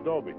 adobe.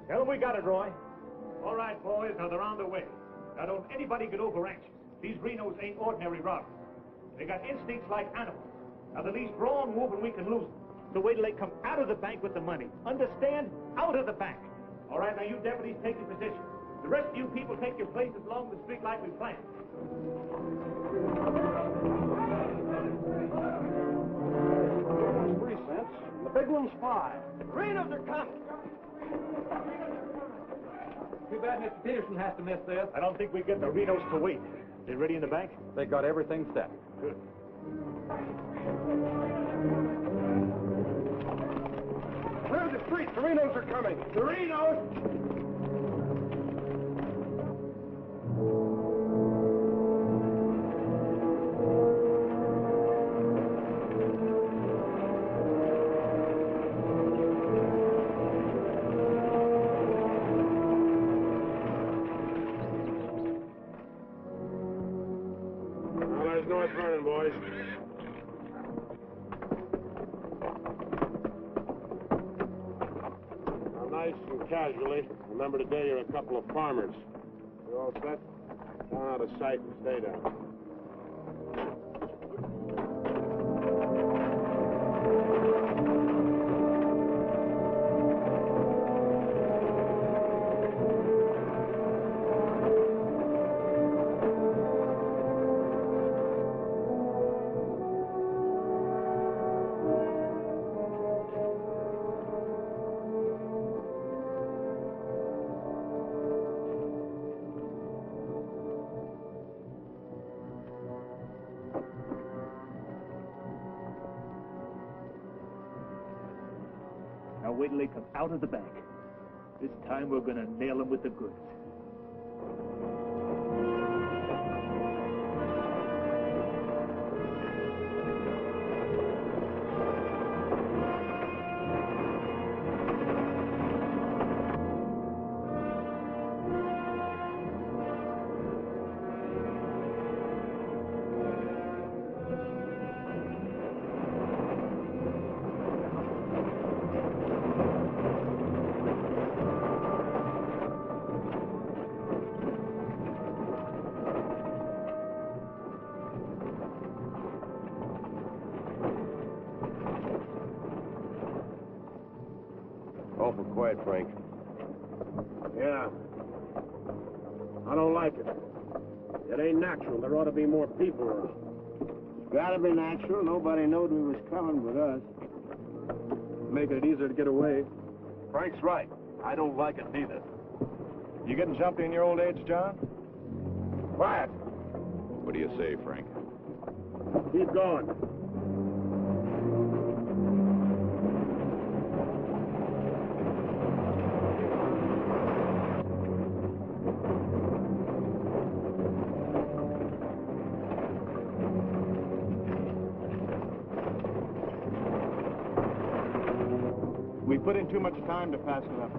Tell them we got it, Roy. All right, boys, now they're on their way. Now don't anybody get over anxious. These Renos ain't ordinary robbers. They got instincts like animals. Now the least wrong move and we can lose them. So wait till they come out of the bank with the money. Understand? Out of the bank. All right, now you deputies take your position. The rest of you people take your places along the street like we planned. 3 cents. The big one's 5. Renos are coming. Too bad Mr. Peterson has to miss this. I don't think we get the Renos to wait. They ready in the bank? They got everything set. Good. Clear the street. The Renos are coming. The Renos! Boys. Now, nice and casually, remember today you're a couple of farmers. You all set? Down out of sight and stay down. Now wait till they come out of the bank. This time we're gonna nail them with the goods. Awful quiet, Frank. Yeah. I don't like it. It ain't natural. There ought to be more people around. It's gotta be natural. Nobody knowed we was coming with us. Making it easier to get away. Frank's right. I don't like it neither. You getting jumpy in your old age, John? Quiet. What do you say, Frank? Keep going. We put in too much time to pass it up.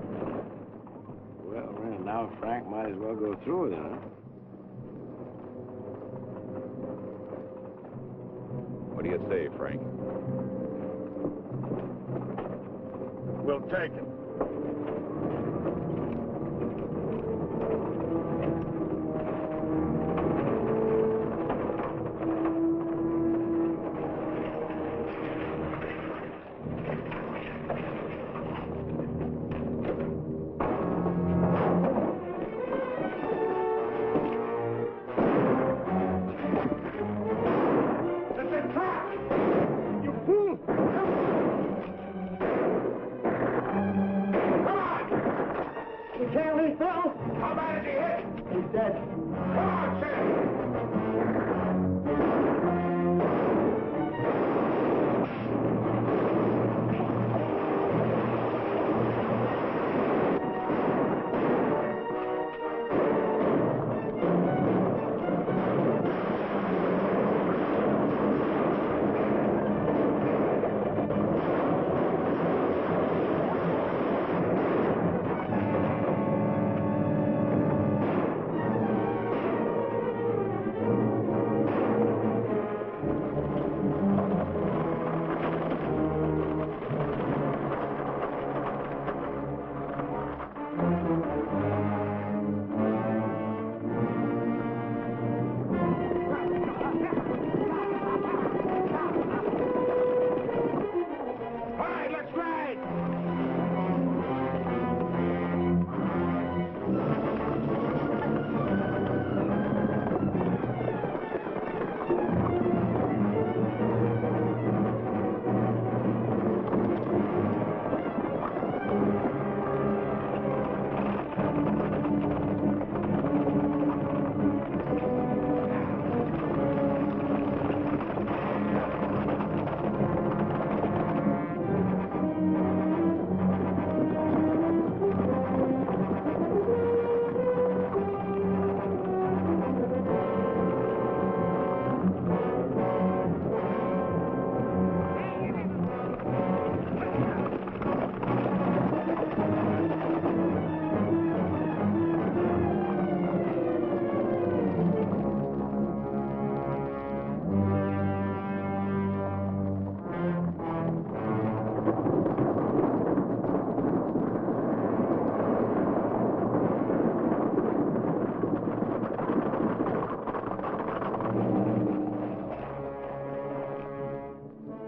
Well, now Frank might as well go through with it, huh? What do you say, Frank? We'll take it.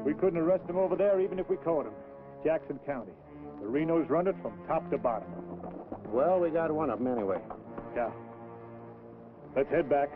We couldn't arrest him over there even if we caught him. Jackson County. The Renos run it from top to bottom. Well, we got one of them anyway. Yeah. Let's head back.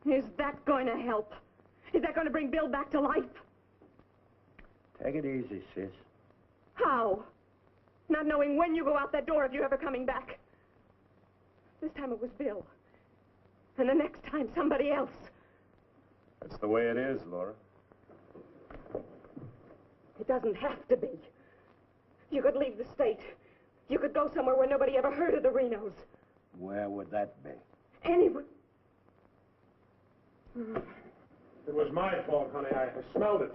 Is that going to help? Is that going to bring Bill back to life? Take it easy, sis. How? Not knowing when you go out that door if you're ever coming back. This time it was Bill. And the next time, somebody else. That's the way it is, Laura. It doesn't have to be. You could leave the state. You could go somewhere where nobody ever heard of the Renos. Where would that be? Anywhere. It was my fault, honey. I smelled it.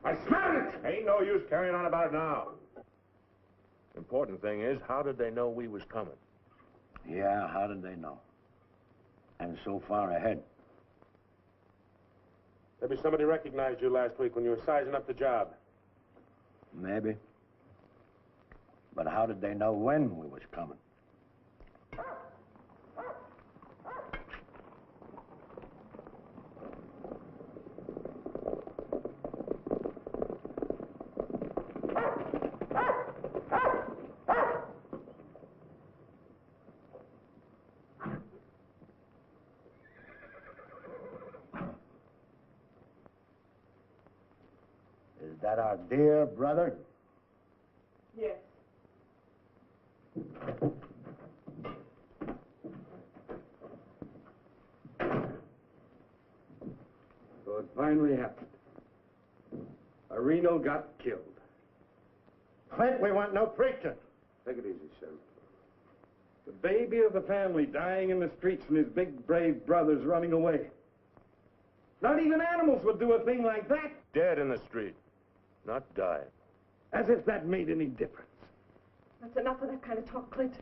I smelled it! Ain't no use carrying on about it now. Important thing is, how did they know we was coming? Yeah, how did they know? And so far ahead. Maybe somebody recognized you last week when you were sizing up the job. Maybe. But how did they know when we was coming? Is that our dear brother? Yes. So it finally happened. A Reno got killed. Clint, we want no preaching. Take it easy, Sam. The baby of the family dying in the streets and his big, brave brothers running away. Not even animals would do a thing like that. Dead in the street, not dying. As if that made any difference. That's enough of that kind of talk, Clint.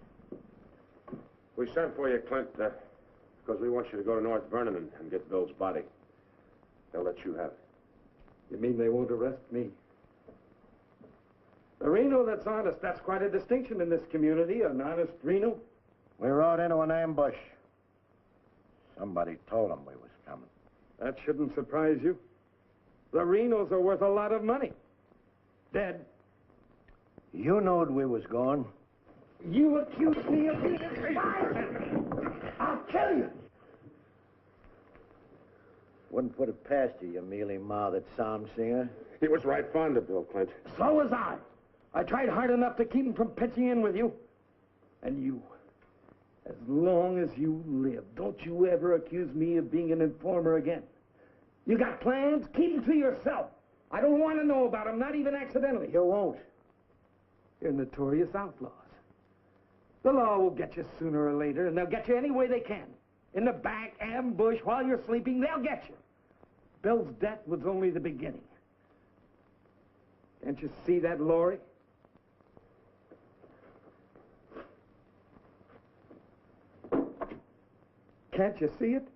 We sent for you, Clint, because we want you to go to North Vernon and get Bill's body. They'll let you have it. You mean they won't arrest me? A Reno that's honest, that's quite a distinction in this community, an honest Reno. We rode into an ambush. Somebody told them we was coming. That shouldn't surprise you. The Renos are worth a lot of money. Dead. You knowed we was going. You accuse me of being a spy. I'll kill you. Wouldn't put it past you, you mealy-mouthed psalm singer. He was right fond of Bill, Clint. So was I. I tried hard enough to keep him from pitching in with you. And you, as long as you live, don't you ever accuse me of being an informer again. You got plans? Keep them to yourself. I don't want to know about them, not even accidentally. You won't. You're notorious outlaws. The law will get you sooner or later, and they'll get you any way they can. In the back, ambush, while you're sleeping, they'll get you. Bill's death was only the beginning. Can't you see that, Laurie? Can't you see it?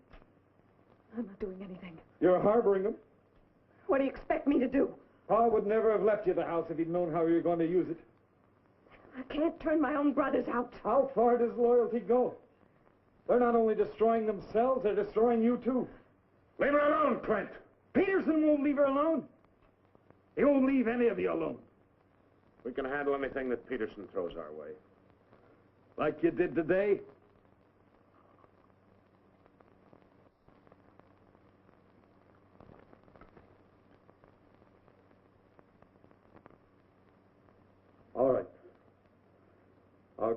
I'm not doing anything. You're harboring them. What do you expect me to do? Pa would never have left you the house if he'd known how you were going to use it. I can't turn my own brothers out. How far does loyalty go? They're not only destroying themselves, they're destroying you, too. Leave her alone, Clint. Peterson won't leave her alone. He won't leave any of you alone. We can handle anything that Peterson throws our way. Like you did today.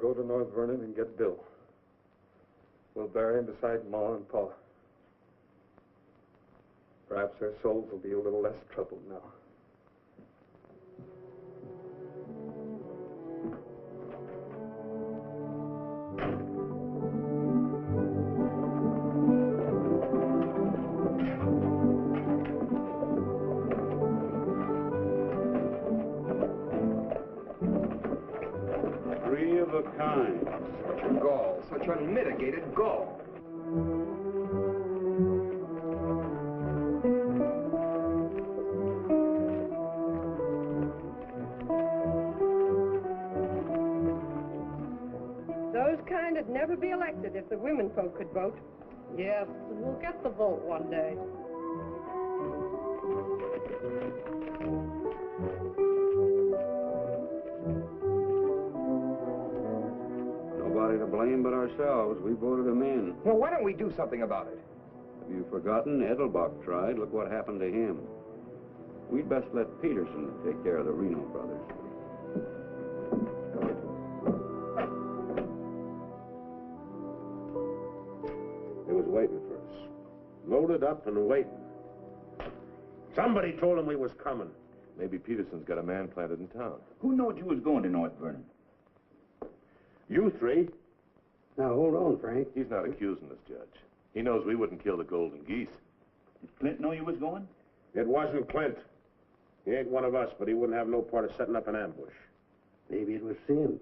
go to North Vernon and get Bill. We'll bury him beside Ma and Pa. Perhaps their souls will be a little less troubled now. Three of a kind. Gall, such unmitigated gall. Those kind would never be elected if the women folk could vote. Yes, we'll get the vote one day. Nobody to blame but ourselves. We voted him in. Well, why don't we do something about it? Have you forgotten? Edelbach tried. Look what happened to him. We'd best let Peterson take care of the Reno Brothers. He was waiting for us. Loaded up and waiting. Somebody told him we was coming. Maybe Peterson's got a man planted in town. Who knowed you was going to North Vernon? You three? Now, hold on, Frank. He's not accusing us, Judge. He knows we wouldn't kill the golden geese. Did Clint know you was going? It wasn't Clint. He ain't one of us, but he wouldn't have no part of setting up an ambush. Maybe it was Sim.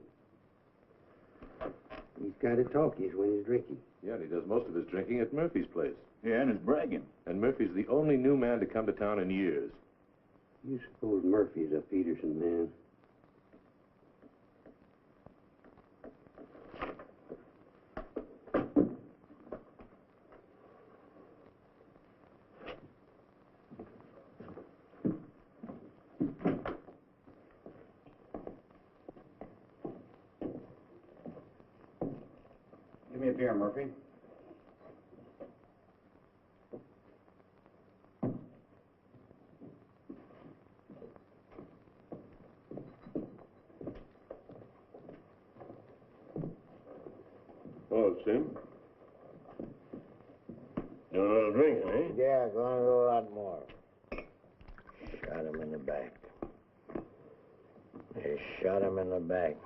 He's kind of talkies when he's drinking. Yeah, and he does most of his drinking at Murphy's place. Yeah, and is bragging. And Murphy's the only new man to come to town in years. You suppose Murphy's a Peterson man? Give me a beer, Murphy. Oh, Sim. You want another drink, eh? Yeah, gonna do a lot more. Shot him in the back. They shot him in the back.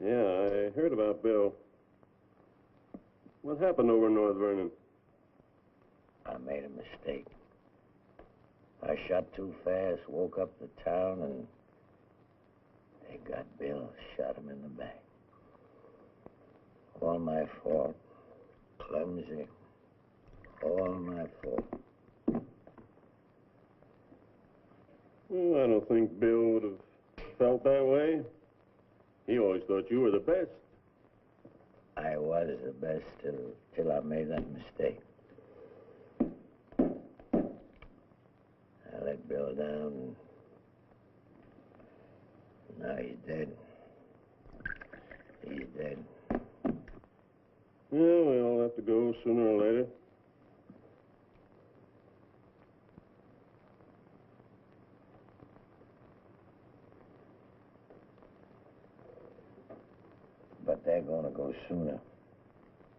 Yeah, I heard about Bill. What happened over in North Vernon? I made a mistake. I shot too fast, woke up the town, and they got Bill, shot him in the back. All my fault. Clumsy. All my fault. Well, I don't think Bill would have felt that way. He always thought you were the best. I was the best till I made that mistake. I let Bill down, and now he's dead. He's dead. Yeah, we all have to go sooner or later. But they're gonna go sooner.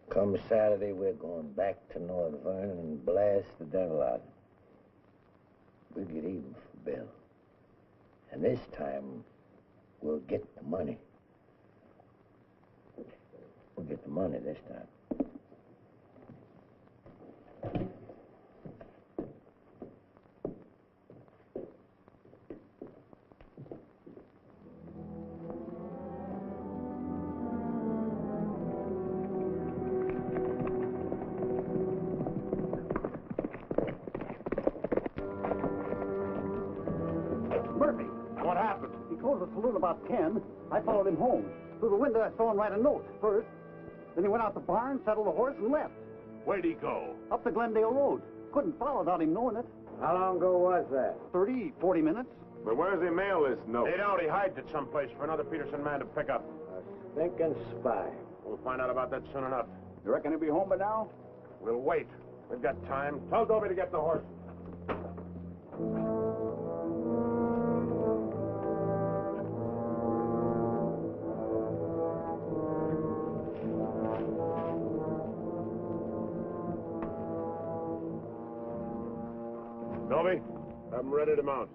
Come Saturday, we're going back to North Vernon and blast the devil out of them. We'll get even for Bill. And this time, we'll get the money. We'll get the money this time. Murphy. What happened? He closed the saloon about 10. I followed him home. Through the window, I saw him write a note first. Then he went out the barn, saddled the horse, and left. Where'd he go? Up the Glendale Road. Couldn't follow without him knowing it. How long ago was that? 30, 40 minutes. But where's the mail this note? They don't. He hides it someplace for another Peterson man to pick up. A stinking spy. We'll find out about that soon enough. You reckon he'll be home by now? We'll wait. We've got time. Tell Dobie to get the horse. Toby, have them ready to mount.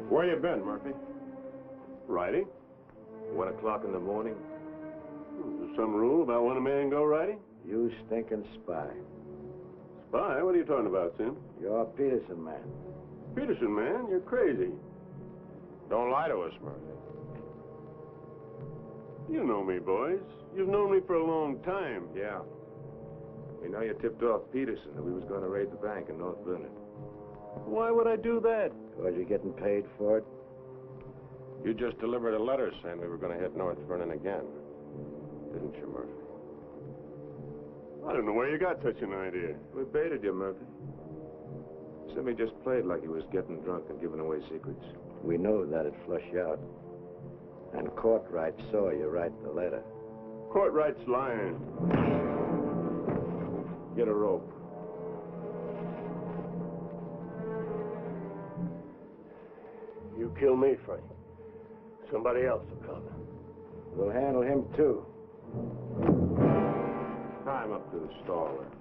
Where you been, Murphy? Riding? 1 o'clock in the morning. Is there some rule about when a man go riding? You stinking spy. Spy? What are you talking about, Tim? You're a Peterson man. Peterson, man, you're crazy. Don't lie to us, Murphy. You know me, boys. You've known me for a long time. Yeah. We know you tipped off Peterson that we was going to raid the bank in North Vernon. Why would I do that? Because you're getting paid for it. You just delivered a letter saying we were going to hit North Vernon again. Didn't you, Murphy? I don't know where you got such an idea. We baited you, Murphy. Simmy just played like he was getting drunk and giving away secrets. We know that'd flush you out. And Courtright saw you write the letter. Courtright's lying. Get a rope. You kill me, Frank. Somebody else will come. We'll handle him, too. Tie him up to the stall there.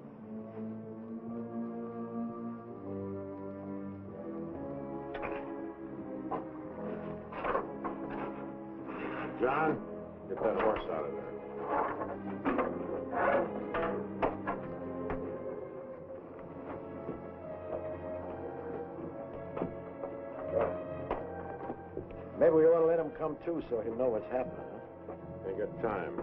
John, get that horse out of there. Maybe we ought to let him come, too, so he'll know what's happening, huh? Ain't got time.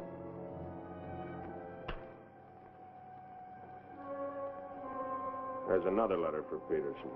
There's another letter for Peterson.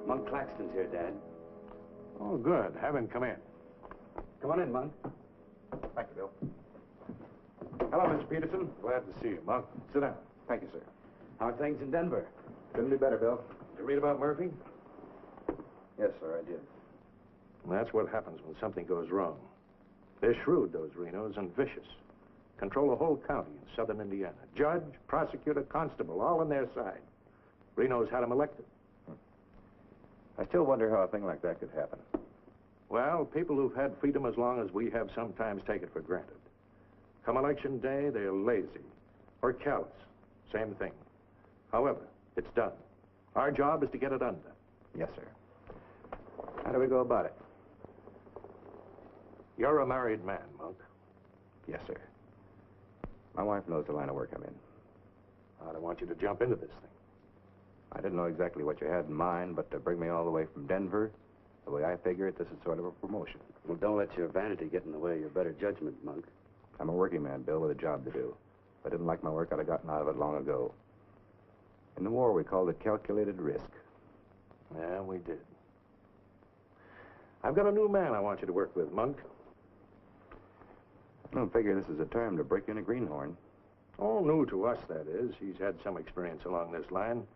Monk Claxton's here, Dad. Oh, good. Have him come in. Come on in, Monk. Thank you, Bill. Hello, Mr. Peterson. Glad to see you, Monk. Sit down. Thank you, sir. How are things in Denver? Couldn't be better, Bill. Did you read about Murphy? Yes, sir, I did. That's what happens when something goes wrong. They're shrewd, those Renos, and vicious. Control the whole county in southern Indiana. Judge, prosecutor, constable, all on their side. Reno's had them elected. I still wonder how a thing like that could happen. Well, people who've had freedom as long as we have sometimes take it for granted. Come election day, they're lazy or callous. Same thing. However, it's done. Our job is to get it undone. Yes, sir. How do we go about it? You're a married man, Monk. Yes, sir. My wife knows the line of work I'm in. I don't want you to jump into this thing. I didn't know exactly what you had in mind, but to bring me all the way from Denver, the way I figure it, this is sort of a promotion. Well, don't let your vanity get in the way of your better judgment, Monk. I'm a working man, Bill, with a job to do. If I didn't like my work, I'd have gotten out of it long ago. In the war, we called it calculated risk. Yeah, we did. I've got a new man I want you to work with, Monk. I don't figure this is a term to break in a greenhorn. Oh, new to us, that is. He's had some experience along this line.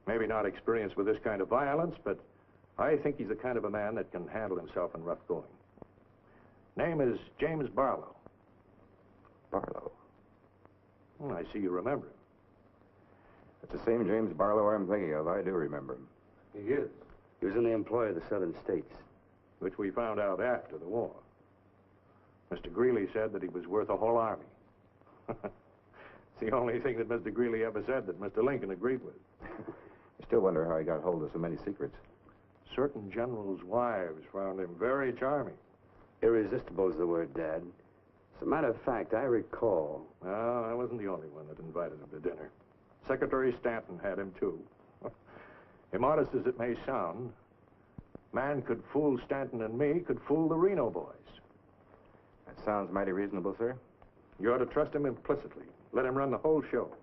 Maybe not experience with this kind of violence, but I think he's the kind of a man that can handle himself in rough going. Name is James Barlow. Barlow? Well, I see you remember him. It's the same James Barlow I'm thinking of. I do remember him. He is. He was in the employ of the southern states. Which we found out after the war. Mr. Greeley said that he was worth a whole army. It's the only thing that Mr. Greeley ever said that Mr. Lincoln agreed with. I still wonder how he got hold of so many secrets. Certain generals' wives found him very charming. Irresistible is the word, Dad. As a matter of fact, I recall. Well, I wasn't the only one that invited him to dinner. Secretary Stanton had him, too. Immodest as it may sound, man could fool Stanton and me, could fool the Reno boys. That sounds mighty reasonable, sir. You ought to trust him implicitly. Let him run the whole show.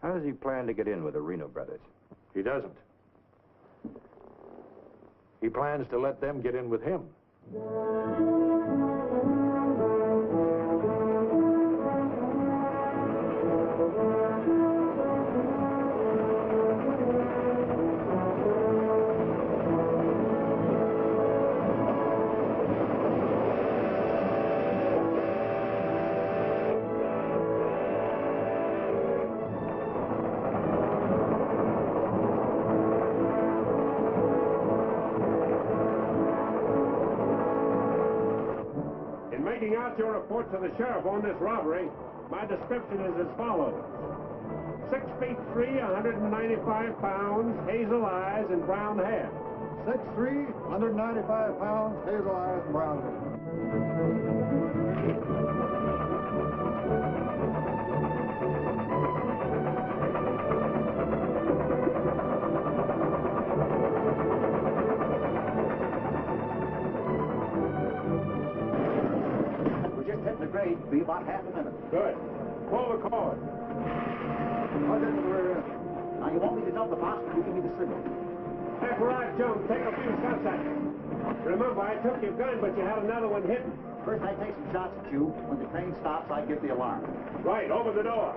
How does he plan to get in with the Reno Brothers? He doesn't. He plans to let them get in with him. Your report to the sheriff on this robbery, my description is as follows. 6 feet 3, 195 pounds, hazel eyes, and brown hair. 6'3", 195 pounds, hazel eyes, and brown hair. Be about half a minute. Good. Pull the cord. I'll get to the rear end. Now, you want me to dump the box, you give me the signal. After I jump, take a few shots at me. Remember, I took your gun, but you had another one hidden. First, I take some shots at you. When the train stops, I give the alarm. Right, over the door.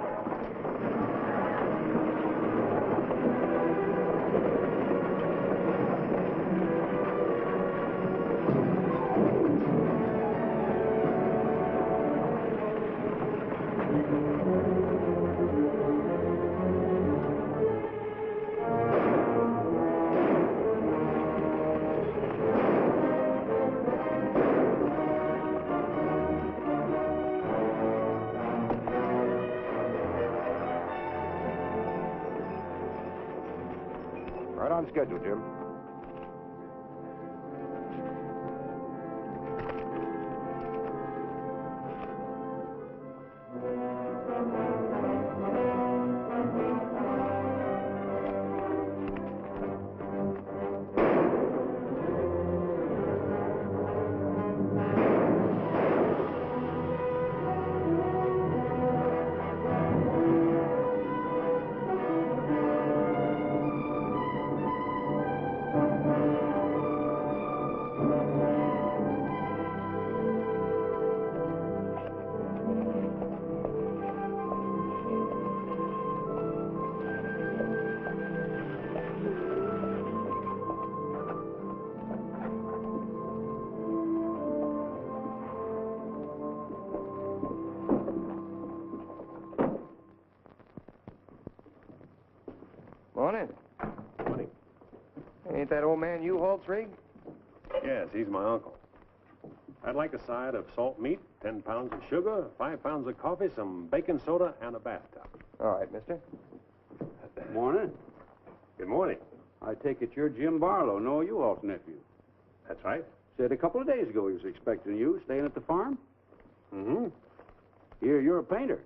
Right on schedule, Jim. Morning. Morning. Ain't that old man U-Haul's rig? Yes, he's my uncle. I'd like a side of salt meat, 10 pounds of sugar, 5 pounds of coffee, some baking soda, and a bathtub. All right, mister. Morning. Good morning. I take it you're Jim Barlow, Noah U-Haul's nephew. That's right. Said a couple of days ago he was expecting you, staying at the farm. Mm-hmm. You're a painter.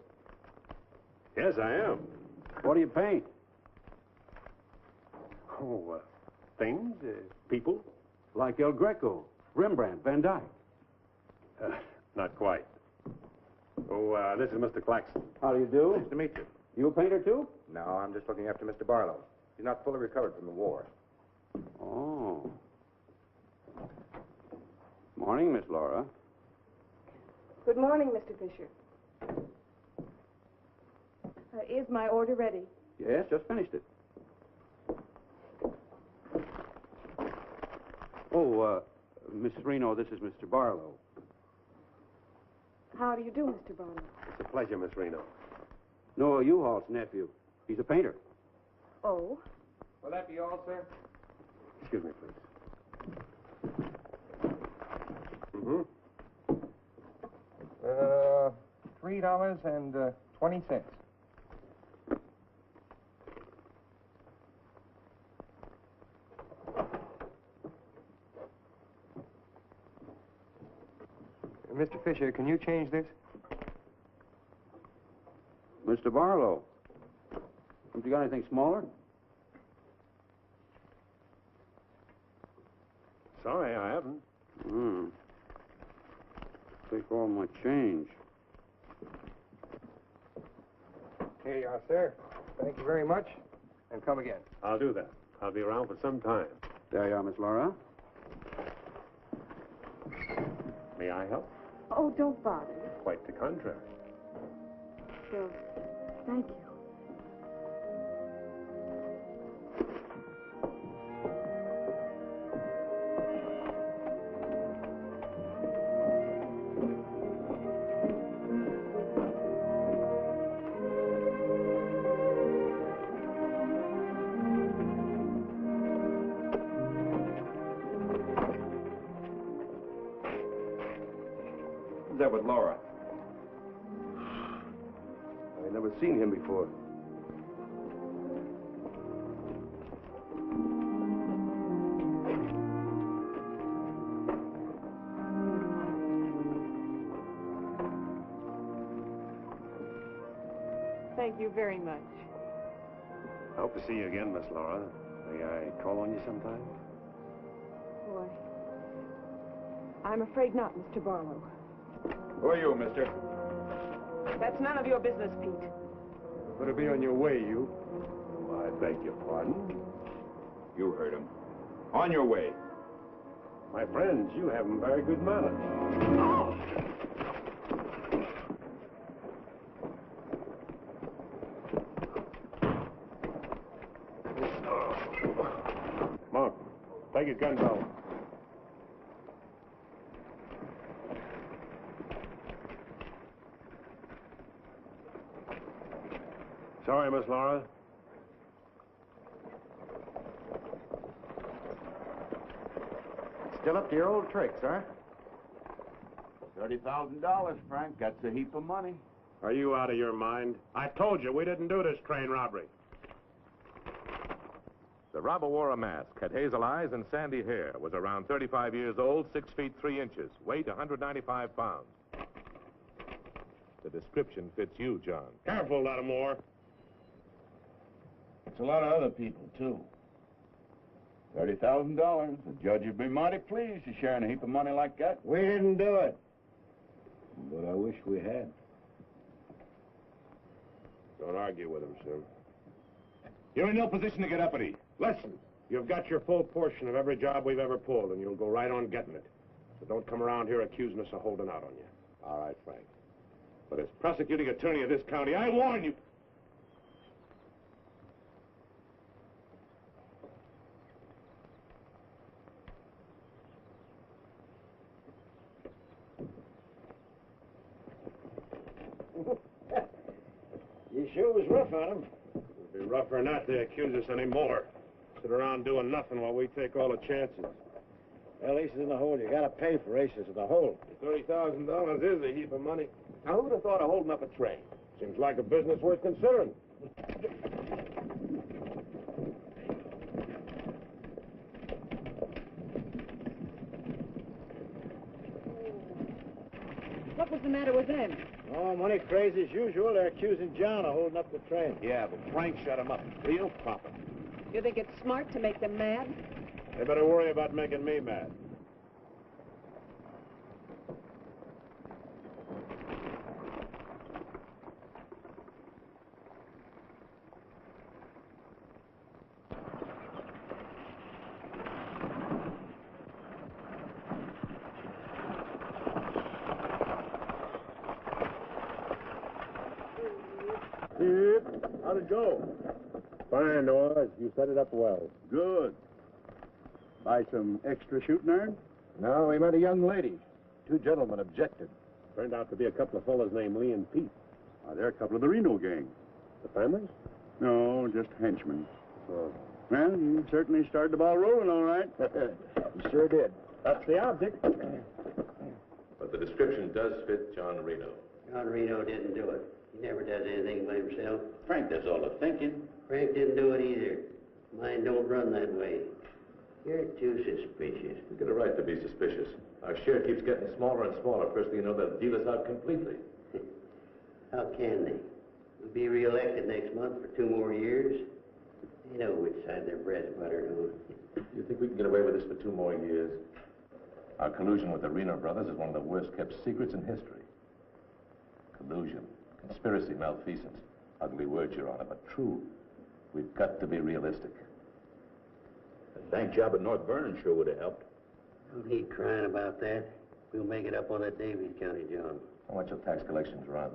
Yes, I am. What do you paint? Oh, things, people. Like El Greco, Rembrandt, Van Dyke. Not quite. Oh, this is Mr. Claxton. How do you do? Nice to meet you. You a painter, too? No, I'm just looking after Mr. Barlow. He's not fully recovered from the war. Oh. Morning, Miss Laura. Good morning, Mr. Fisher. Is my order ready? Yes, just finished it. Oh, Mrs. Reno, this is Mr. Barlow. How do you do, Mr. Barlow? It's a pleasure, Miss Reno. Noah U-Haul's nephew. He's a painter. Oh? Will that be all, sir? Excuse me, please. Mm-hmm. $3.20. Fisher, can you change this? Mr. Barlow, haven't you got anything smaller? Sorry, I haven't. Take all my change. Here you are, sir. Thank you very much. And come again. I'll do that. I'll be around for some time. There you are, Miss Laura. May I help? Oh, don't bother. Quite the contrary. Bill, thank you. Who's that with Laura? I've never seen him before. Thank you very much. I hope to see you again, Miss Laura. May I call on you sometime? Boy, I'm afraid not, Mr. Barlow. Who are you, mister? That's none of your business, Pete. Better be on your way, you. I beg your pardon? You heard him. On your way. My friends, you have very good manners. Monk, take his gun belt. Sorry, Miss Laura. Still up to your old tricks, huh? $30,000, Frank. That's a heap of money. Are you out of your mind? I told you we didn't do this train robbery. The robber wore a mask, had hazel eyes and sandy hair, was around 35 years old, 6 feet 3 inches, weight 195 pounds. The description fits you, John. Careful, Lattimore. It's a lot of other people, too. $30,000. The judge would be mighty pleased to sharing a heap of money like that. We didn't do it. But I wish we had. Don't argue with him, sir. You're in no position to get uppity. Listen, you've got your full portion of every job we've ever pulled, and you'll go right on getting it. So don't come around here accusing us of holding out on you. All right, Frank. But as prosecuting attorney of this county, I warn you. You sure was rough on him. It'd be rougher not to accuse us anymore. Sit around doing nothing while we take all the chances. Well, aces in the hole. You gotta pay for aces in the hole. $30,000 is a heap of money. Now, who'd have thought of holding up a train? Seems like a business worth considering. What was the matter with them? Oh, money crazy as usual. They're accusing John of holding up the train. Yeah, but Frank shut him up. Real proper. You think it's smart to make them mad? They better worry about making me mad. How'd it go? Fine, Oz. You set it up well. Good. Buy some extra shooting iron? No, we met a young lady. 2 gentlemen objected. Turned out to be a couple of fellas named Lee and Pete. They're a couple of the Reno gang. The families? No, just henchmen. Oh. Well, you certainly started the ball rolling, all right. You sure did. That's the object. But the description does fit John Reno. John Reno didn't do it. He never does anything by himself. Frank does all the thinking. Frank didn't do it either. Mine don't run that way. You're too suspicious. You get a right to be suspicious. Our share keeps getting smaller and smaller. First thing you know, they'll deal us out completely. How can they? We'll be re-elected next month for 2 more years. They know which side their bread's buttered on. You think we can get away with this for 2 more years? Our collusion with the Reno Brothers is one of the worst-kept secrets in history. Collusion, conspiracy, malfeasance. Ugly words, Your Honor, but true. We've got to be realistic. The bank job at North Vernon sure would have helped. Don't need crying about that. We'll make it up on that Davies County job. How much will tax collections run?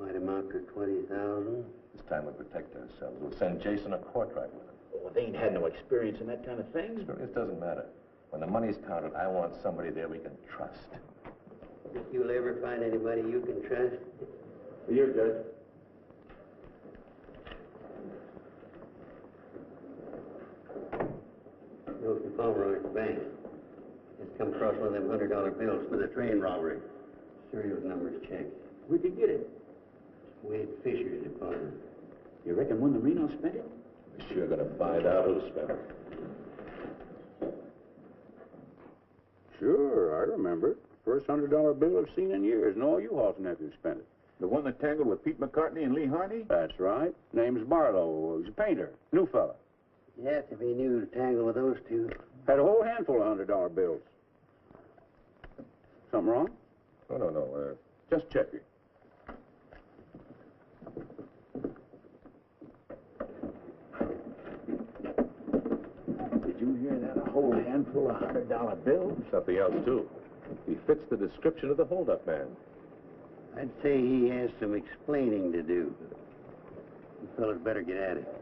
Might amount to 20,000. This time we'll protect ourselves. We'll send Jason a courtright with him. Oh, they ain't had no experience in that kind of thing. Experience doesn't matter. When the money's counted, I want somebody there we can trust. Think you'll ever find anybody you can trust? Here, Judge. Go from Pomeroy's bank. Just come across one of them $100 bills for the train robbery. Serial numbers checked. Where'd you get it? Wade Fisher's department. You reckon one of the Renos spent it? We're sure gonna find out who spent it. Sure, I remember it. First $100 bill I've seen in years, and all you Hall's nephews spent it. The one that tangled with Pete McCartney and Lee Harney? That's right. Name's Barlow. He's a painter. New fella. Yes, if he knew to tangle with those two. Had a whole handful of $100 bills. Something wrong? Oh, no. Just checking. Did you hear that? A whole handful of $100 bills? Something else, too. He fits the description of the holdup man. I'd say he has some explaining to do. You fellas better get at it.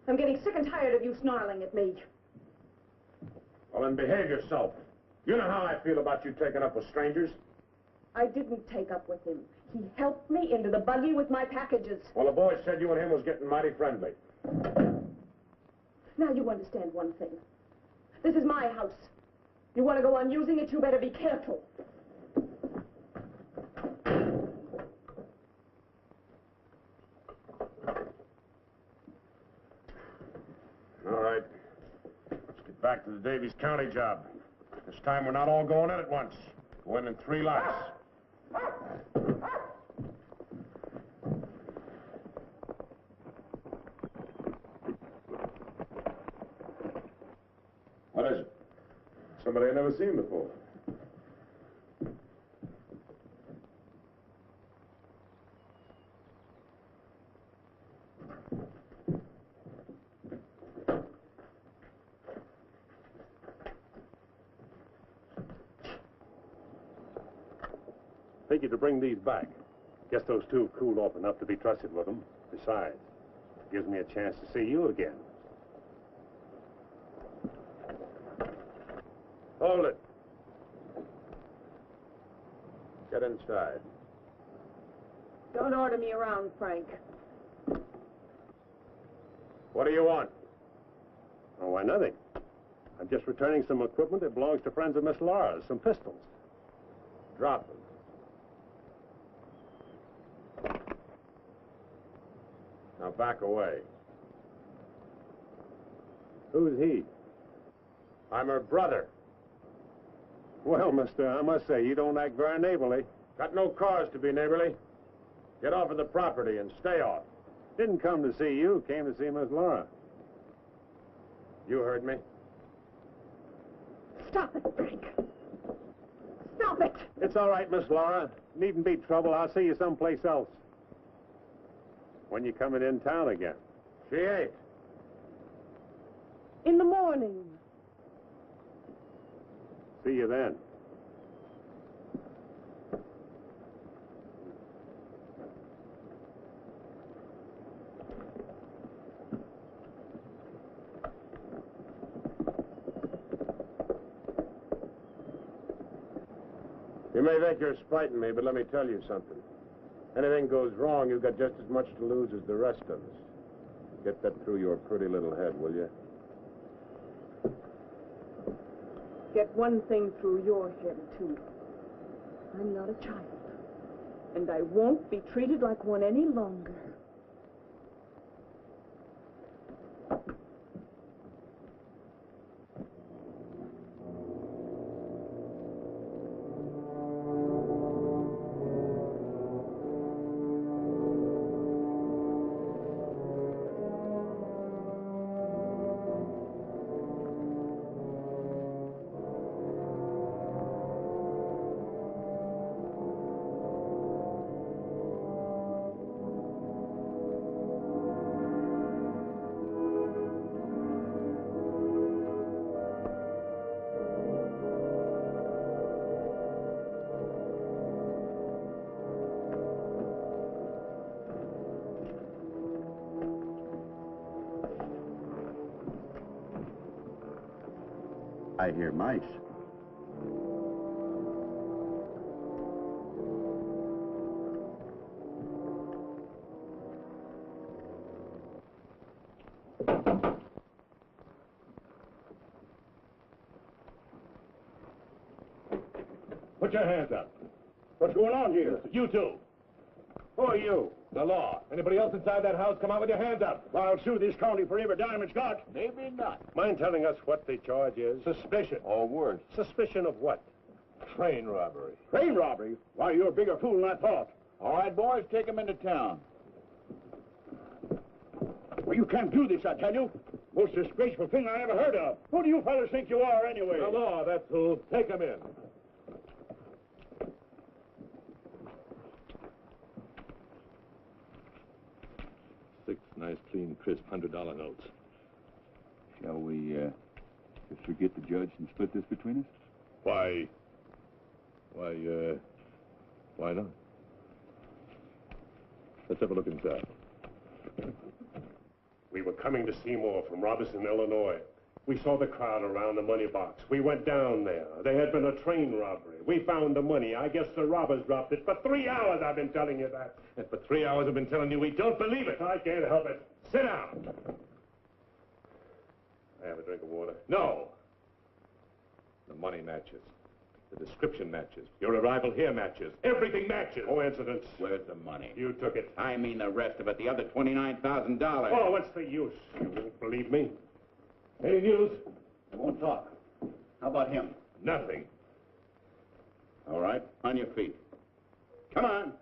I'm getting sick and tired of you snarling at me. Well, then behave yourself. You know how I feel about you taking up with strangers. I didn't take up with him. He helped me into the buggy with my packages. Well, the boys said you and him was getting mighty friendly. Now you understand one thing. This is my house. You want to go on using it, you better be careful. All right. Let's get back to the Davies County job. This time we're not all going in at once. Go in 3 lots. What is it? Somebody I've never seen before. Figured to bring these back. Guess those two cooled off enough to be trusted with them. Besides, it gives me a chance to see you again. Hold it. Get inside. Don't order me around, Frank. What do you want? Oh, why, nothing. I'm just returning some equipment that belongs to friends of Miss Laura's, some pistols. Drop them. Now back away. Who's he? I'm her brother. Well, mister, I must say, you don't act very neighborly. Got no cause to be neighborly. Get off of the property and stay off. Didn't come to see you, came to see Miss Laura. You heard me. Stop it, Frank. Stop it. It's all right, Miss Laura. Needn't be trouble. I'll see you someplace else. When you coming in town again? She ain't. In the morning. See you then. You may think you're spiting me, but let me tell you something. Anything goes wrong, you've got just as much to lose as the rest of us. Get that through your pretty little head, will you? Get one thing through your head, too. I'm not a child. And I won't be treated like one any longer. I hear mice. Put your hands up. What's going on here? You two. Who are you? The law. Anybody else inside that house, come out with your hands up. I'll sue this county for every dime it's got. Maybe not. Mind telling us what the charge is? Suspicion. Or worse. Suspicion of what? Train robbery. Train robbery? Why, you're a bigger fool than I thought. All right, boys, take him into town. Well, you can't do this, I tell you. Most disgraceful thing I ever heard of. Who do you fellas think you are, anyway? The law, that's who. Take him in. Six nice, clean, crisp $100 notes. Shall we, just forget the judge and split this between us? Why not? Let's have a look inside. We were coming to Seymour from Robertson, Illinois. We saw the crowd around the money box. We went down there. There had been a train robbery. We found the money. I guess the robbers dropped it. For 3 hours I've been telling you that. And for 3 hours I've been telling you we don't believe it. I can't help it. Sit down. I have a drink of water. No. The money matches. The description matches. Your arrival here matches. Everything matches. Coincidence. Where's the money? You took it. I mean the rest of it, the other $29,000. Oh, what's the use? You won't believe me. Any news? I won't talk. How about him? Nothing. All right, on your feet. Come on.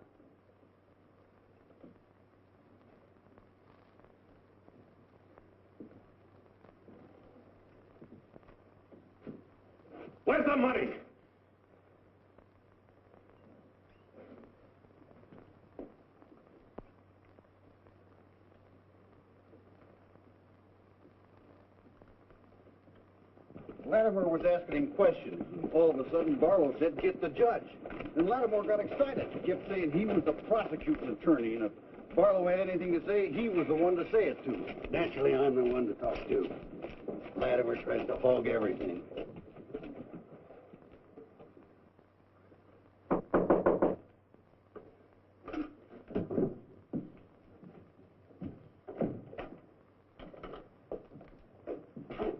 Where's the money? Latimer was asking him questions, and all of a sudden Barlow said, "Get the judge." And Latimer got excited. He kept saying he was the prosecuting attorney, and if Barlow had anything to say, he was the one to say it to. Naturally, I'm the one to talk to. Latimer tries to hog everything.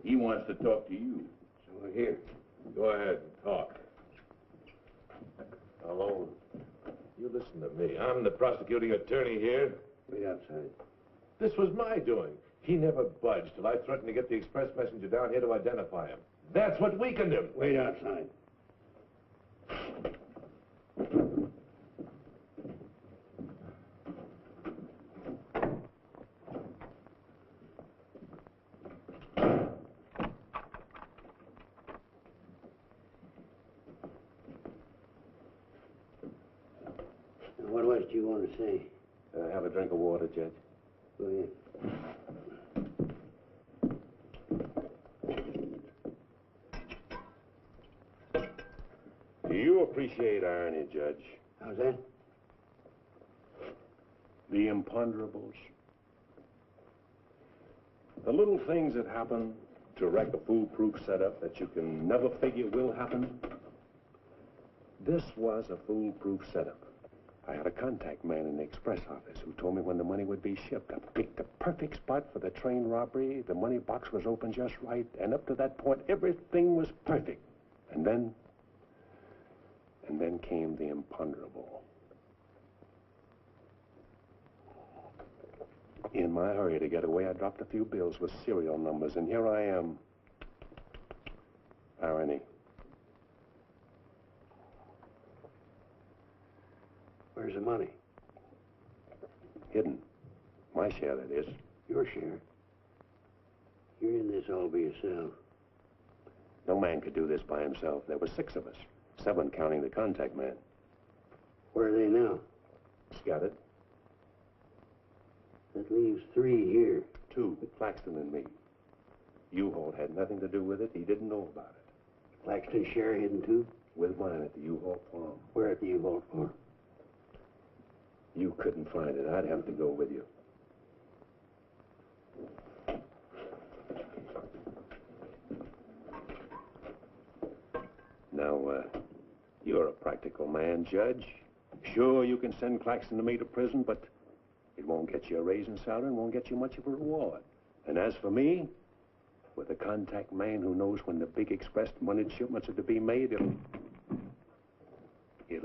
He wants to talk to you. So we're here. Go ahead and talk. Alone. You listen to me. I'm the prosecuting attorney here. Wait outside. This was my doing. He never budged till I threatened to get the express messenger down here to identify him. That's what weakened him. Wait outside. What else do you want to say? Have a drink of water, Judge. Go ahead. Do you appreciate irony, Judge? How's that? The imponderables. The little things that happen to wreck a foolproof setup that you can never figure will happen. This was a foolproof setup. I had a contact man in the express office who told me when the money would be shipped. I picked the perfect spot for the train robbery. The money box was open just right, and up to that point, everything was perfect. And then came the imponderable. In my hurry to get away, I dropped a few bills with serial numbers, and here I am. Irony. Where's the money? Hidden. My share, that is. Your share. You're in this all by yourself. No man could do this by himself. There were 6 of us. 7 counting the contact man. Where are they now? Scattered. That leaves 3 here. 2, Claxton and me. U-Haul had nothing to do with it. He didn't know about it. Claxton's share hidden too? With mine at the U-Haul farm. Where at the U-Haul farm? You couldn't find it. I'd have to go with you. You're a practical man, Judge. Sure, you can send Claxton to me to prison, but it won't get you a raise in salary and won't get you much of a reward. And as for me, with a contact man who knows when the big express money shipments are to be made, it'll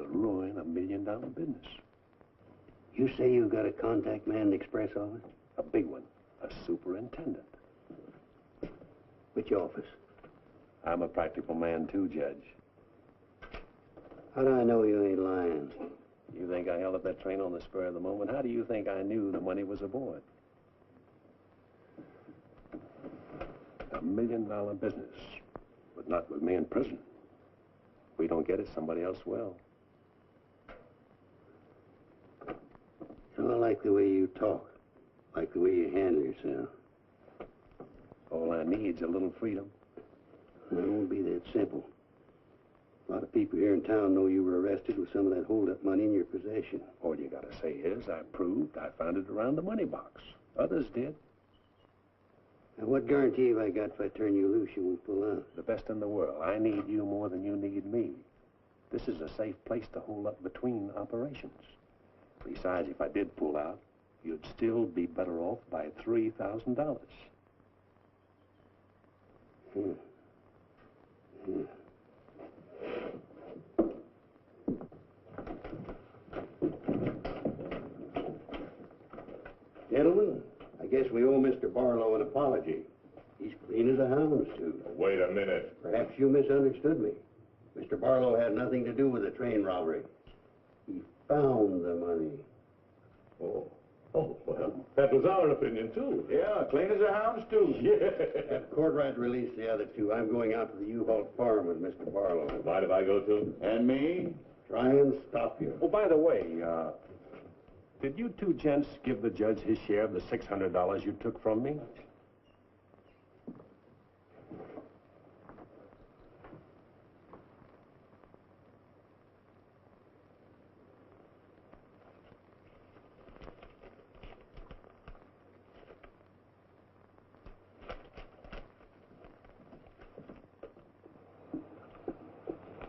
ruin $1 million business. You say you got a contact man in the express office? A big one, a superintendent. Which office? I'm a practical man too, Judge. How do I know you ain't lying? You think I held up that train on the spur of the moment? How do you think I knew the money was aboard? $1 million business, but not with me in prison. If we don't get it, somebody else will. I like the way you talk, like the way you handle yourself. All I need's a little freedom. It won't be that simple. A lot of people here in town know you were arrested with some of that hold-up money in your possession. All you gotta say is, I proved I found it around the money box. Others did. Now, what guarantee have I got if I turn you loose you won't pull out? The best in the world. I need you more than you need me. This is a safe place to hold up between operations. Besides, if I did pull out, you'd still be better off by $3,000. Gentlemen, I guess we owe Mr. Barlow an apology. He's clean as a hound's tooth. Wait a minute. Perhaps you misunderstood me. Mr. Barlow had nothing to do with the train robbery. He found the money. Oh, well, that was our opinion, too. Yeah, clean as a hound's tooth. Yeah. Have Courtright release the other two. I'm going out to the U-Haul farm with Mr. Barlow. Mind if I go, too? And me? Try and stop you. Oh, by the way, did you two gents give the judge his share of the $600 you took from me?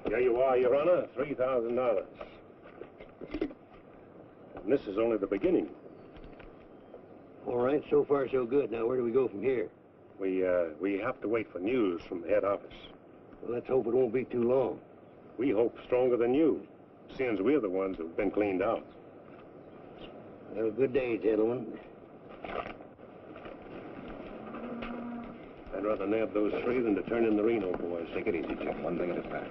There you are, Your Honor, $3,000. And this is only the beginning. All right, so far so good. Now, where do we go from here? We have to wait for news from the head office. Well, let's hope it won't be too long. We hope stronger than you, since we're the ones who've been cleaned out. Well, good day, gentlemen. I'd rather nab those three than to turn in the Reno boys. Take it easy, Jim. One thing at a time.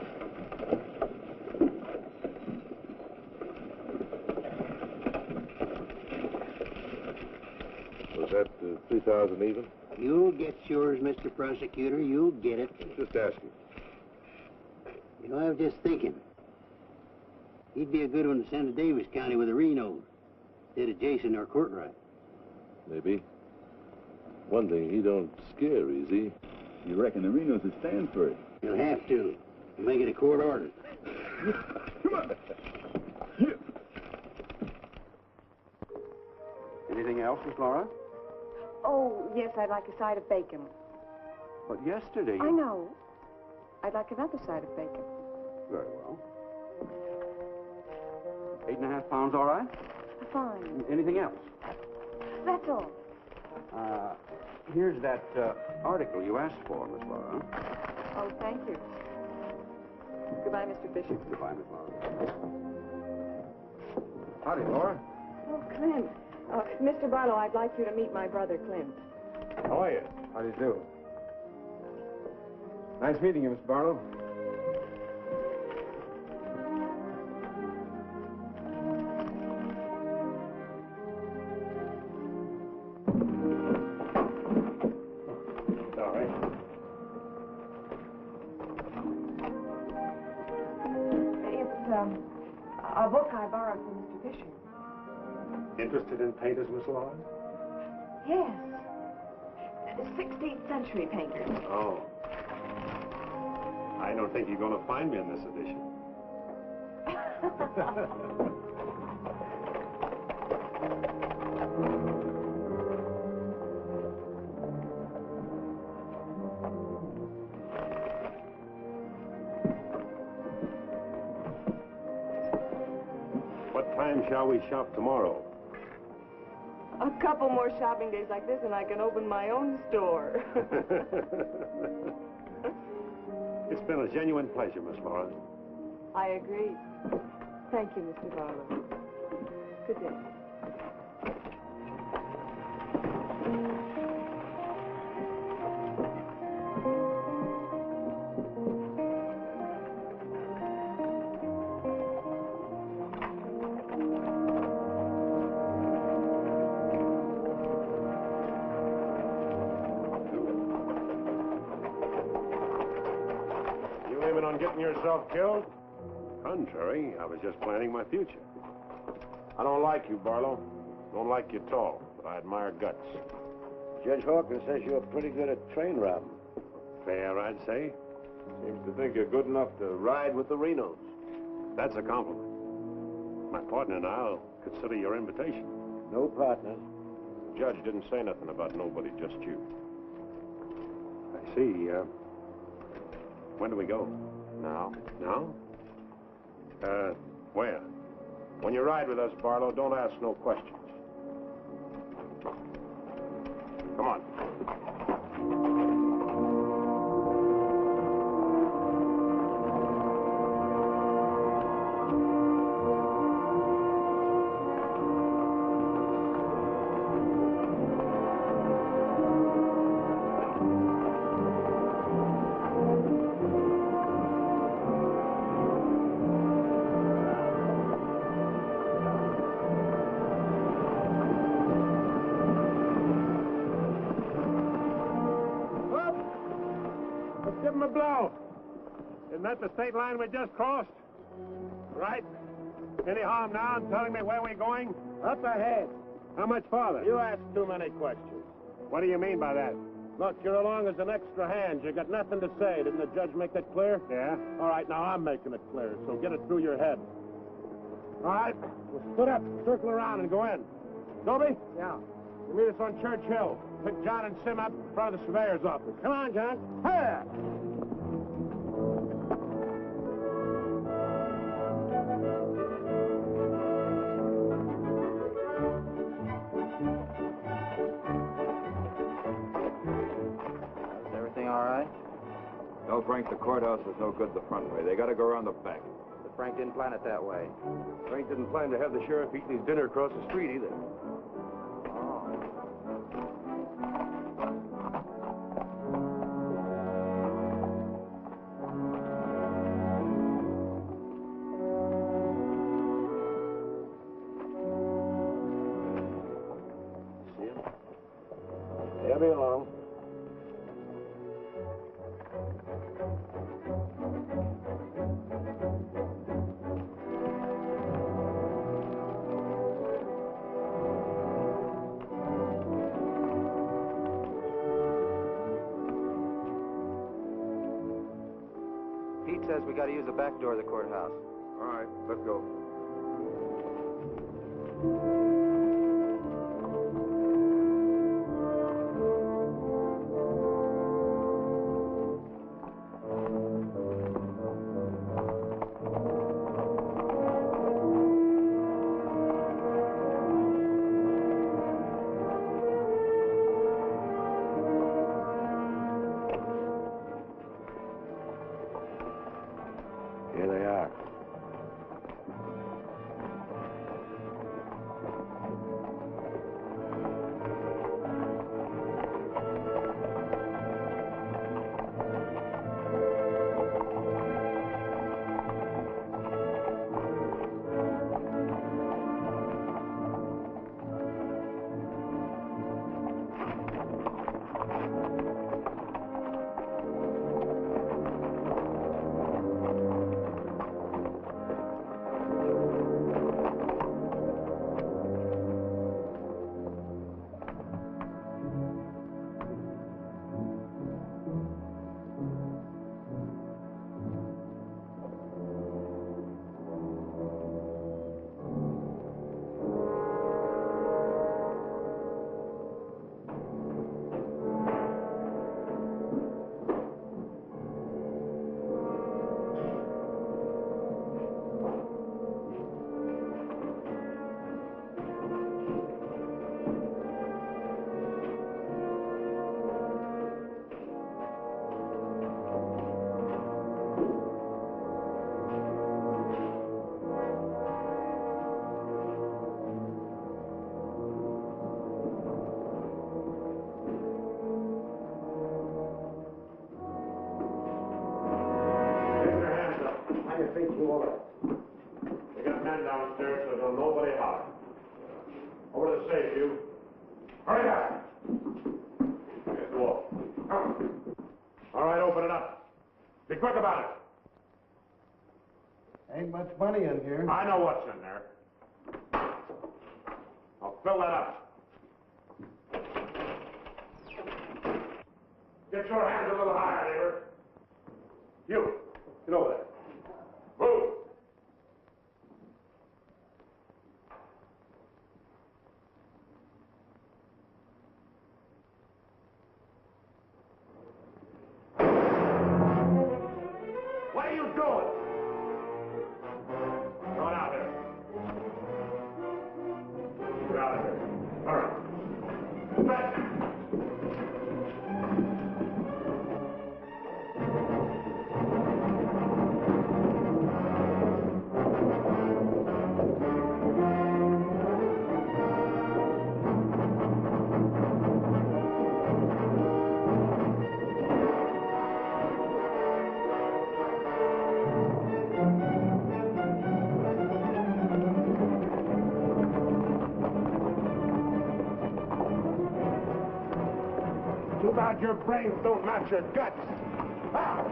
Was that 3,000 even? You'll get yours, Mr. Prosecutor. You'll get it. Just asking. You know, I was just thinking. He'd be a good one to send to Davis County with the Renos, instead of Jason or Courtright. Maybe. One thing, he don't scare easy. You reckon the Renos would stand for it? You'll have to. We'll make it a court order. Come on. Anything else, Miss Laura? Oh, yes, I'd like a side of bacon. But yesterday I know. I'd like another side of bacon. Very well. 8.5 pounds, all right? Fine. Anything else? That's all. Here's that article you asked for, Miss Laura. Oh, thank you. Goodbye, Mr. Fisher. Goodbye, Miss Laura. Howdy, Laura. Oh, Clint. Mr. Barlow, I'd like you to meet my brother, Clint. How are you? How do you do? Nice meeting you, Mr. Barlow. Sorry. It's a book I borrowed from Mr. Fisher. Interested in painters, Miss Laura? Yes. 16th century painters. Oh. I don't think you're going to find me in this edition. time shall we shop tomorrow? A couple more shopping days like this and I can open my own store. It's been a genuine pleasure, Miss Laura. I agree. Thank you, Mr. Barlow. Good day. Getting yourself killed? Contrary, I was just planning my future. I don't like you, Barlow. Don't like you at all, but I admire guts. Judge Hawkins says you're pretty good at train robbing. Fair, I'd say. Seems to think you're good enough to ride with the Renos. That's a compliment. My partner and I'll consider your invitation. No partner. The judge didn't say nothing about nobody, just you. I see. When do we go? Now? Now? Where? When you ride with us, Barlow, don't ask no questions. Come on. Give him a blow. Isn't that the state line we just crossed? Right? Any harm now in telling me where we're going? Up ahead. How much farther? You ask too many questions. What do you mean by that? Look, you're along as an extra hand. You got nothing to say. Didn't the judge make that clear? Yeah. All right, now I'm making it clear, so get it through your head. All right, we'll split up, circle around, and go in. Dobie? Yeah. You meet us on Church Hill. Pick John and Sim up in front of the surveyor's office. Come on, John. Hey! Is everything all right? No, Frank, the courthouse is no good the front way. They got to go around the back. But Frank didn't plan it that way. Frank didn't plan to have the sheriff eating his dinner across the street either. He'll be along. Pete says we got to use the back door of the courthouse. All right, let's go. Here they are. Move over. We got men downstairs, so don't nobody holler. Over to the safe, you. Hurry up! Here's the wall. Come. All right, open it up. Be quick about it. Ain't much money in here. I know what's in there. I'll fill that up. Get your hands a little higher, neighbor. You, get over there. Move. What are you doing? Going out there. Get out of here. All right. Back. Too bad your brains don't match your guts. Ah!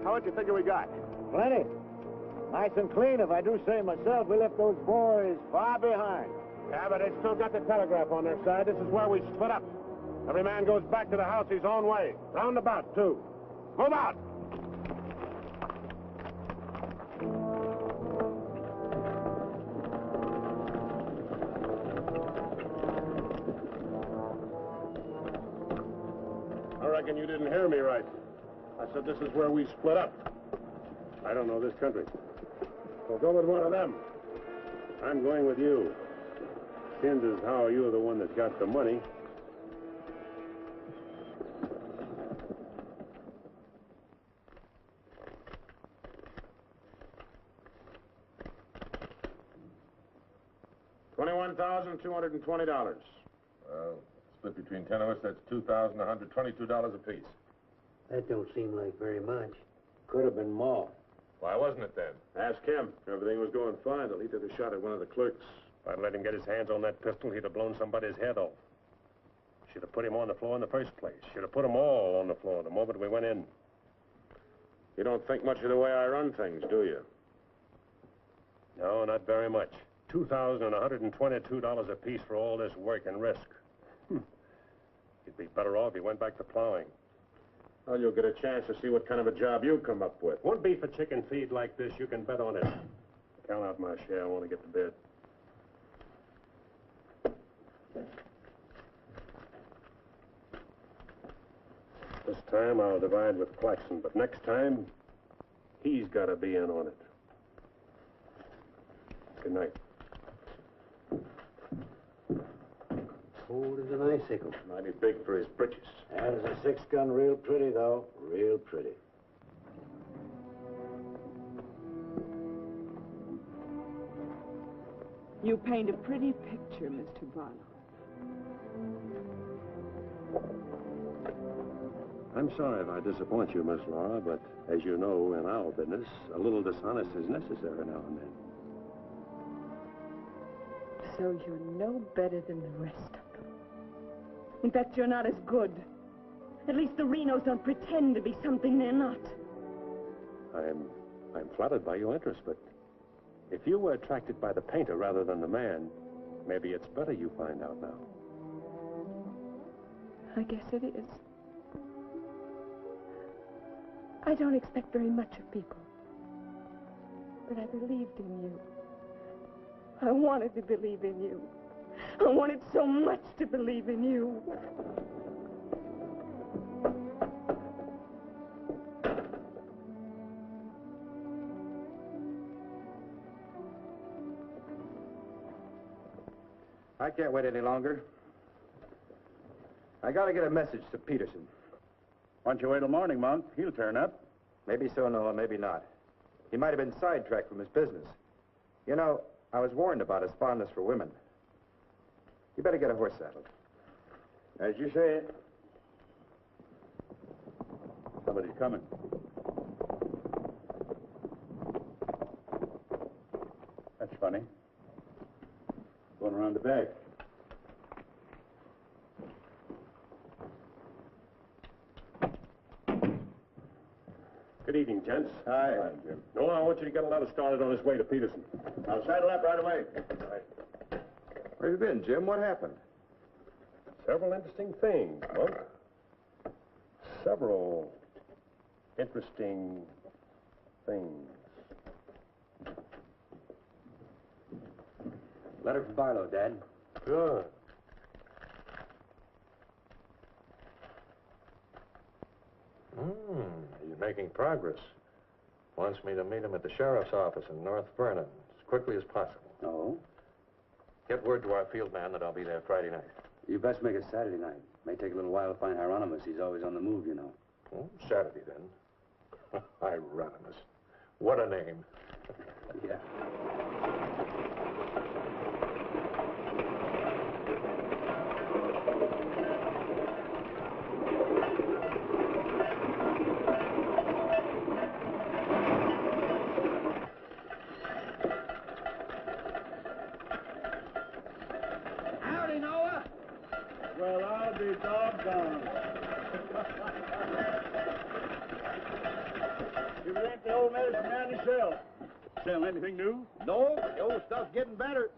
What do you figure we got? Plenty. Nice and clean, if I do say myself. We left those boys far behind. Yeah, but they still got the telegraph on their side. This is where we split up. Every man goes back to the house his own way. Roundabout, too. Move out! I reckon you didn't hear me right. I said this is where we split up. I don't know this country. So go with one of them. I'm going with you. Seems as how you're the one that's got the money. $21,220. Well, split between 10 of us, that's $2,122 apiece. That don't seem like very much. Could have been more. Why wasn't it then? Ask him. Everything was going fine till he took a shot at one of the clerks. If I'd let him get his hands on that pistol, he'd have blown somebody's head off. Should have put him on the floor in the first place. Should have put them all on the floor the moment we went in. You don't think much of the way I run things, do you? No, not very much. $2,122 apiece for all this work and risk. You'd be better off if you went back to plowing. Well, you'll get a chance to see what kind of a job you come up with. One beef a chicken feed like this, you can bet on it. Count out my share. I want to get to bed. This time I'll divide with Claxon, but next time, he's got to be in on it. Good night. Old as an icicle. Mighty big for his britches. That is a 6-gun, real pretty, though. Real pretty. You paint a pretty picture, Mr. Barlow. I'm sorry if I disappoint you, Miss Laura, but as you know, in our business, a little dishonest is necessary now and then. So you're no better than the rest of them. In fact, you're not as good. At least the Renos don't pretend to be something they're not. I'm flattered by your interest, but if you were attracted by the painter rather than the man, Maybe it's better you find out now. I guess it is. I don't expect very much of people. But I believed in you. I wanted to believe in you. I wanted so much to believe in you. I can't wait any longer. I gotta get a message to Peterson. Why don't you wait till morning, Monk? He'll turn up. Maybe so, Noah, maybe not. He might have been sidetracked from his business. You know, I was warned about his fondness for women. You better get a horse saddled. As you say. Somebody's coming. That's funny. Going around the back. Good evening, gents. Hi, Jim. No, I want you to get a letter started on his way to Peterson. I'll saddle up right away. Where have you been, Jim? What happened? Several interesting things, Monk. Several interesting things. Letter from Barlow, Dad. Good. He's making progress. Wants me to meet him at the sheriff's office in North Vernon as quickly as possible. Oh? Get word to our field man that I'll be there Friday night. You best make it Saturday night. May take a little while to find Hieronymus. He's always on the move, you know. Oh, Saturday, then. Hieronymus. What a name. Yeah. Howdy, Noah. Well, I'll be doggone. You rent the old medicine man yourself. Sell anything new? No, the old stuff's getting better.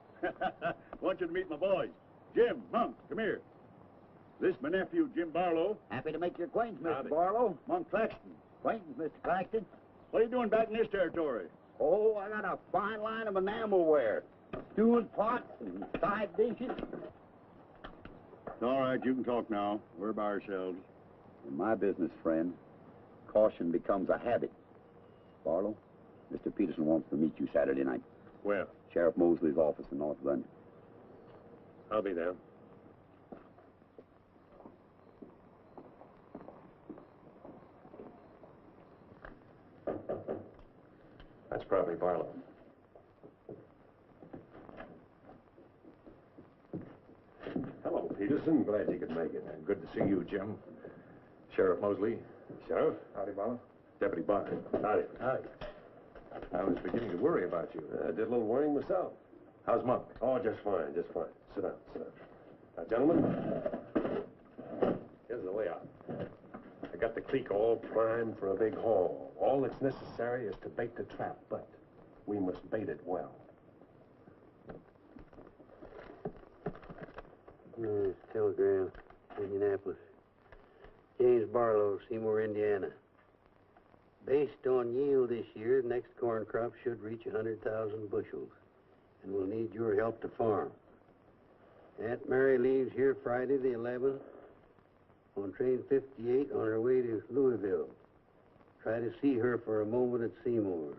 Want you to meet my boys. Jim, Monk, come here. This is my nephew, Jim Barlow. Happy to make your acquaintance, Mr. Howdy. Barlow. Monk Claxton. Acquaintance, Mr. Claxton. What are you doing back in this territory? Oh, I got a fine line of enamelware. Stewing pots and side dishes. All right, you can talk now. We're by ourselves. In my business, friend, caution becomes a habit. Barlow, Mr. Peterson wants to meet you Saturday night. Where? Sheriff Mosley's office in North London. I'll be there. That's probably Barlow. Hello, Peterson. Glad you could make it. Good to see you, Jim. Sheriff Mosley. Sheriff. Howdy, Barlow. Deputy Barker. Howdy. Howdy. I was beginning to worry about you. I did a little worrying myself. How's Monk? Oh, just fine, just fine. Sit down, sit down. Now, gentlemen, here's the layout. I got the clique all primed for a big haul. All that's necessary is to bait the trap, but we must bait it well. Telegram, Indianapolis. James Barlow, Seymour, Indiana. Based on yield this year, the next corn crop should reach 100,000 bushels, and we'll need your help to farm. Aunt Mary leaves here Friday the 11th on train 58 on her way to Louisville. Try to see her for a moment at Seymour.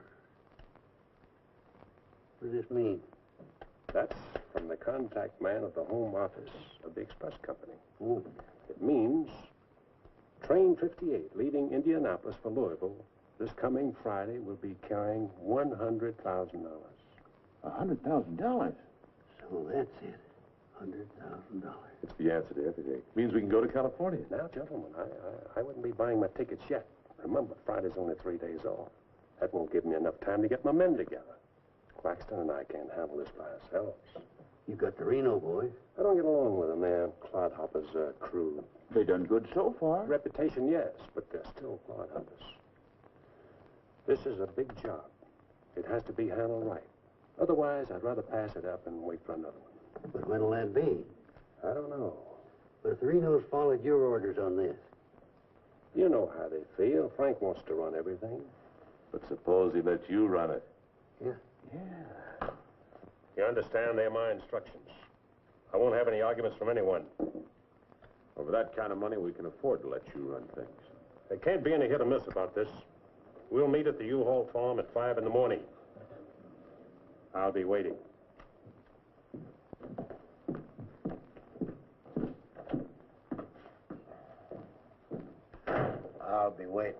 What does this mean? That's from the contact man of the home office of the express company. Oh. It means train 58 leaving Indianapolis for Louisville this coming Friday will be carrying $100,000. $100,000? So that's it. $100,000. It's the answer to everything. Means we can go to California. Now, gentlemen, I wouldn't be buying my tickets yet. Remember, Friday's only 3 days off. That won't give me enough time to get my men together. Claxton and I can't handle this by ourselves. You got the Reno boys. I don't get along with them. They're clodhoppers, crude. They done good so far. Reputation, yes, but they're still clodhoppers. This is a big job. It has to be handled right. Otherwise, I'd rather pass it up and wait for another one. But when'll that be? I don't know. But if the Renos followed your orders on this. You know how they feel. Frank wants to run everything. But suppose he lets you run it. Yeah. Yeah. You understand, they're my instructions. I won't have any arguments from anyone. Over that kind of money, we can afford to let you run things. There can't be any hit or miss about this. We'll meet at the U-Haul farm at 5 in the morning. I'll be waiting. I'll be waiting.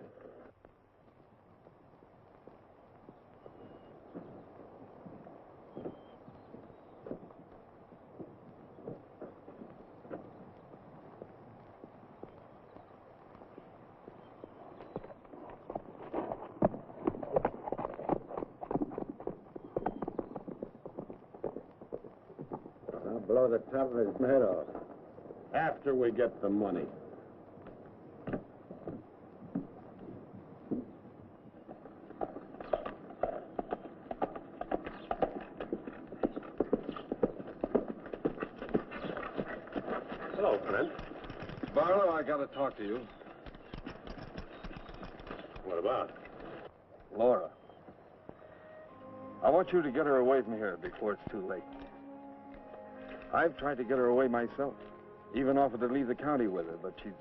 I'll blow the top of his head off. After we get the money. Hello, Clint. Barlow, I gotta talk to you. What about? Laura. I want you to get her away from here before it's too late. I've tried to get her away myself. Even offered to leave the county with her, but she's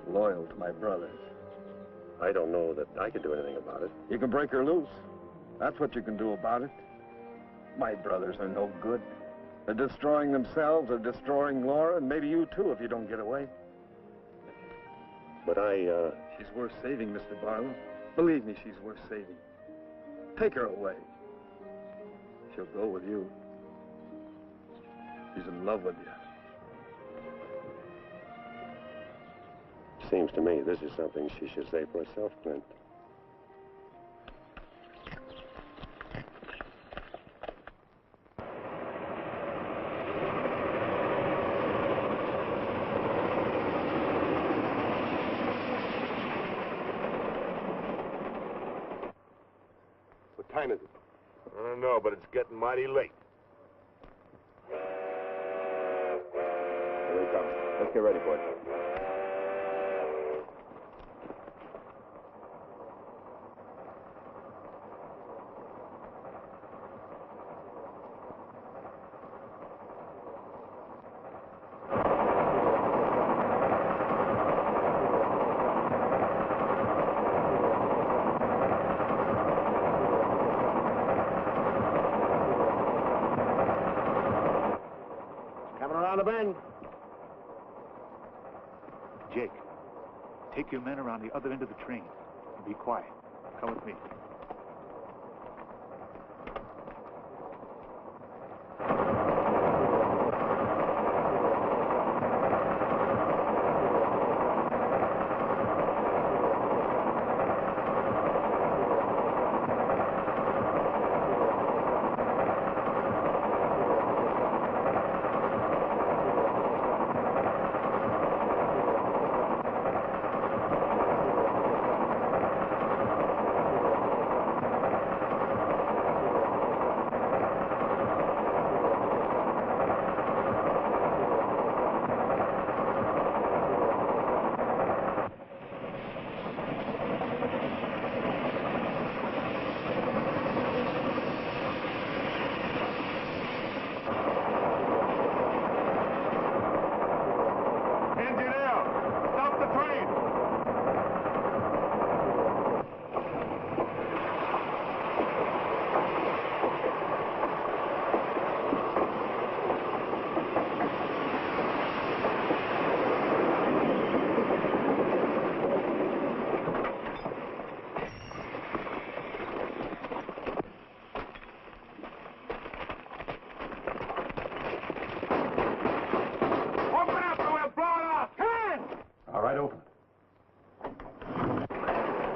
loyal to my brothers. I don't know that I can do anything about it. You can break her loose. That's what you can do about it. My brothers are no good. They're destroying themselves, they're destroying Laura, and maybe you too if you don't get away. But She's worth saving, Mr. Barlow. Believe me, she's worth saving. Take her away. She'll go with you. She's in love with you. Seems to me this is something she should say for herself, Clint. What time is it? I don't know, but it's getting mighty late. Here he comes. Let's get ready, boys. Around the bend. Jake, take your men around the other end of the train and be quiet. Come with me.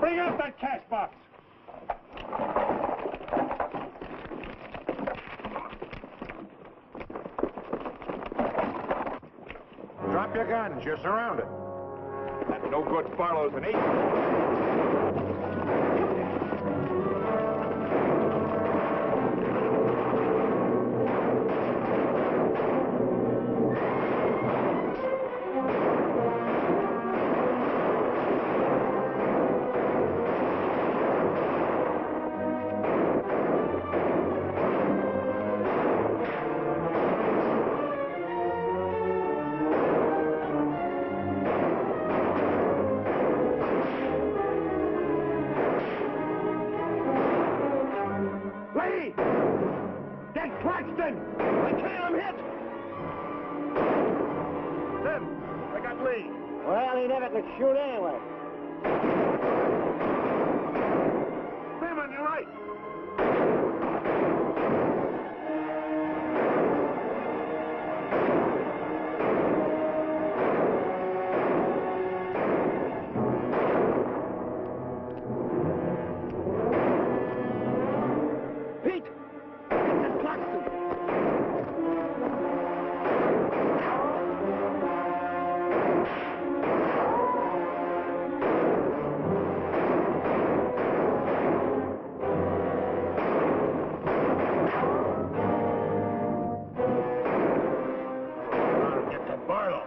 Bring out that cash box. Drop your guns. You're surrounded. That no-good Barlow's an agent. Well, he never could shoot anyway. Sam, on your right. Pete! It's Claxton! Get to Barlow.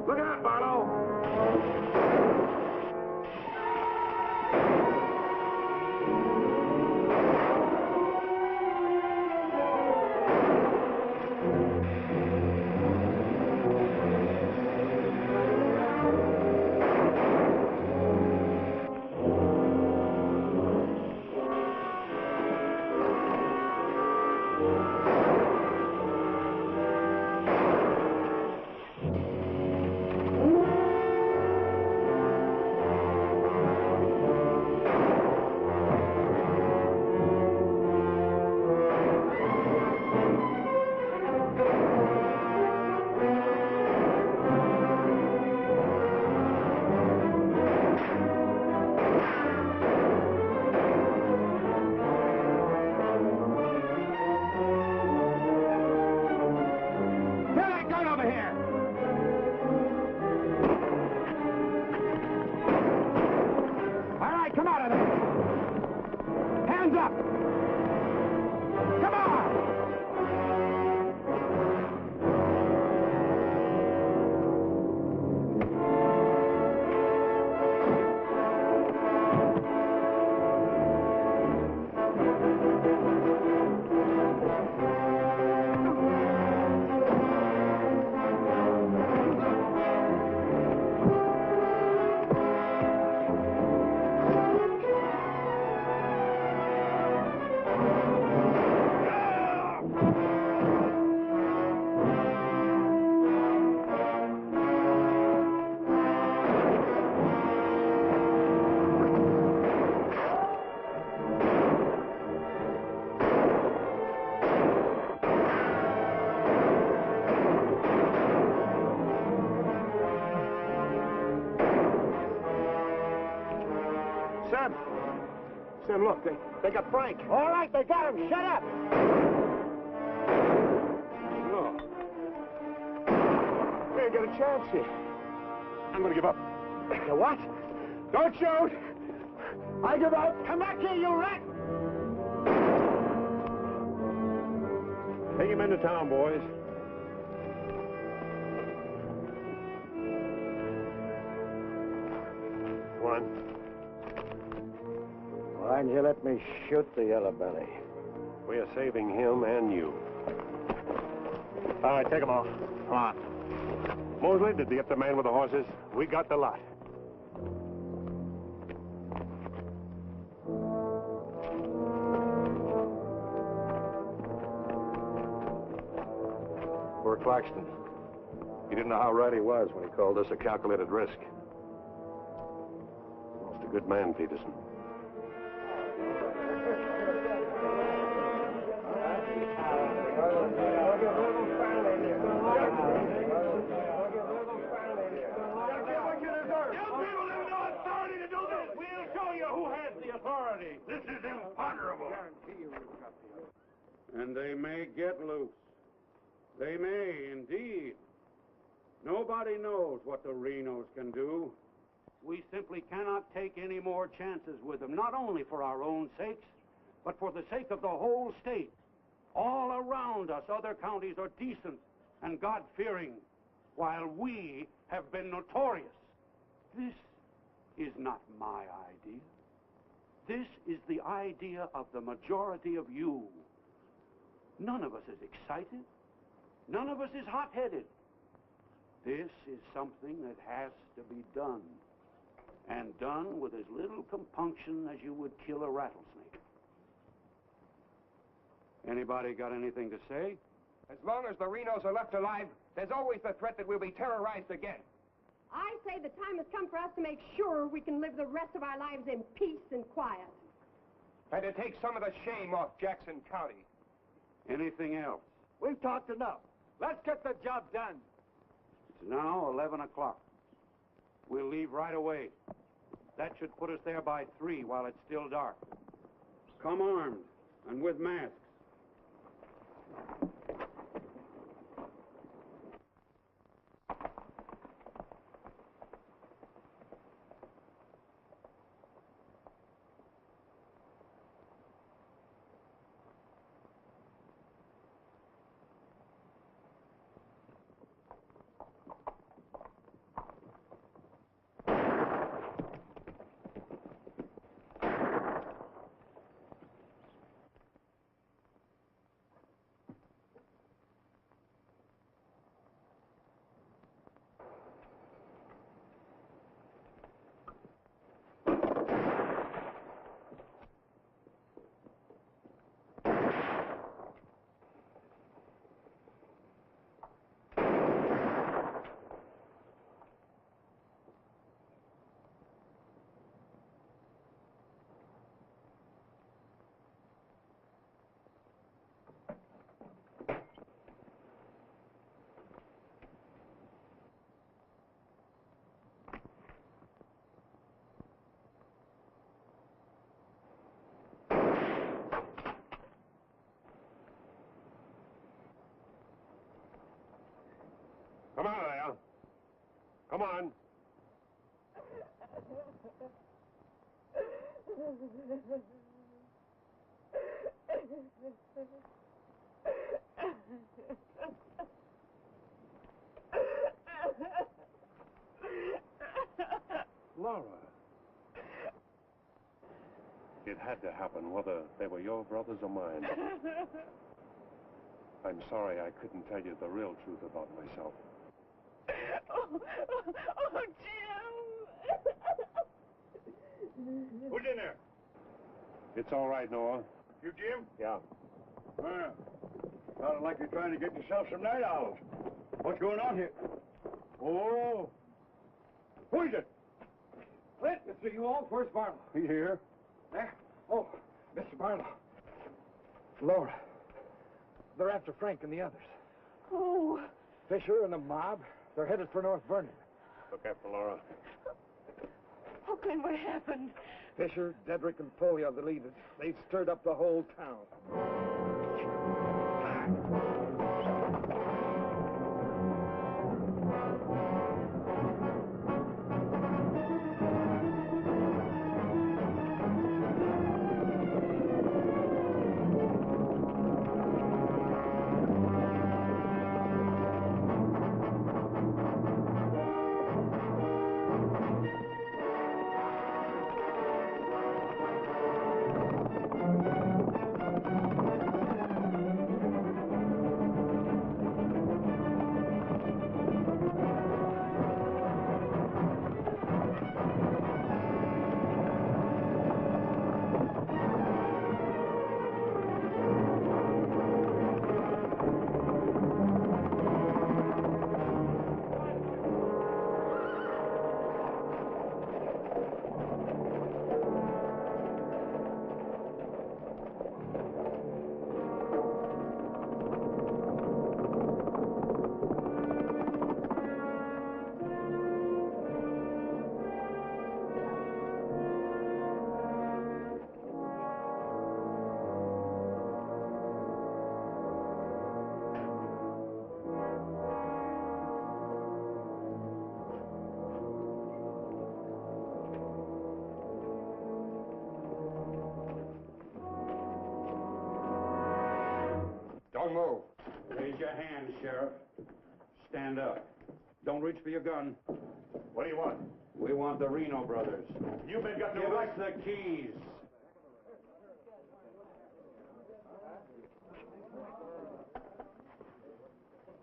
Look out, Barlow. Get that gun over here! All right, come out of there. Hands up! Come on! Sam, look, they got Frank. All right, they got him. Shut up. No. We ain't got a chance here. I'm gonna give up. You what? Don't shoot! I give up. Come back here, you rat. Take him into town, boys. One. Why didn't you let me shoot the yellow belly? We are saving him and you. All right, take them off. Come on. Mosley, did you get the man with the horses? We got the lot. Poor Claxton. He didn't know how right he was when he called this a calculated risk. Lost a good man, Peterson. This is imponderable. And they may get loose. They may, indeed. Nobody knows what the Renos can do. We simply cannot take any more chances with them, not only for our own sakes, but for the sake of the whole state. All around us, other counties are decent and God-fearing. while we have been notorious. This is not my idea. This is the idea of the majority of you. None of us is excited. None of us is hot-headed. This is something that has to be done, and done with as little compunction as you would kill a rattlesnake. Anybody got anything to say? As long as the Renos are left alive, there's always the threat that we'll be terrorized again. I say the time has come for us to make sure we can live the rest of our lives in peace and quiet. And to take some of the shame off Jackson County. Anything else? We've talked enough. Let's get the job done. It's now 11 o'clock. We'll leave right away. That should put us there by 3 while it's still dark. Come armed and with masks. Come on, there. Come on. Laura. It had to happen, whether they were your brothers or mine. I'm sorry I couldn't tell you the real truth about myself. Oh, Jim! Who's in there? It's all right, Noah. You, Jim? Yeah. Well, sounded like you're trying to get yourself some night owls. What's going on here? Oh. Who is it? Clint, Mr. Ewald, where's Barlow? He here. There? Oh, Mr. Barlow. Laura. They're after Frank and the others. Oh. Fisher and the mob. They're headed for North Vernon. Look after Laura. Oh, Clint, what happened? Fisher, Dedrick, and Foley are the leaders. They've stirred up the whole town. Don't move. Raise your hand, Sheriff. Stand up. Don't reach for your gun. What do you want? We want the Reno Brothers. You men got no Give right. us the keys.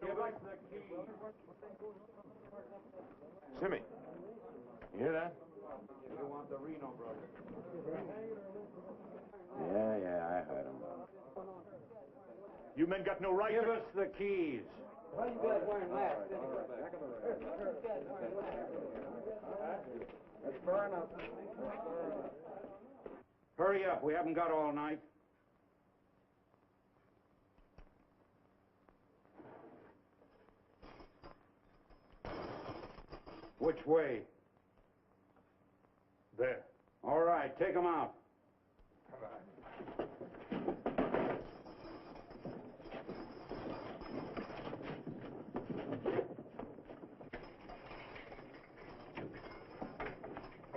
Give us the keys. Simmy, you hear that? We want the Reno Brothers. Yeah, I heard him. You men got no right. Give us the keys. Why you guys wearing masks? It's far enough. Hurry up. We haven't got all night. Which way? There. All right, take them out.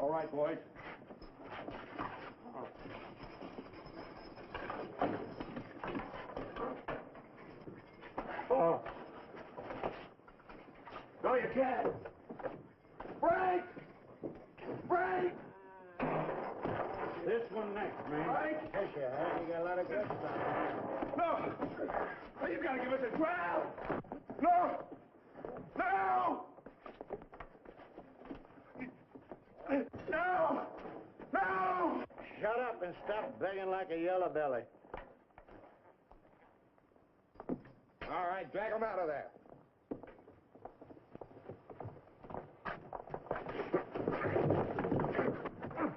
All right, boys. Oh. No, you can't. Break! Break! This one next, man. Yes, you have. You got a lot of good stuff. No! Oh, you gotta give us a trial! No! No! No! No! Shut up and stop begging like a yellow belly. All right, drag them out of there.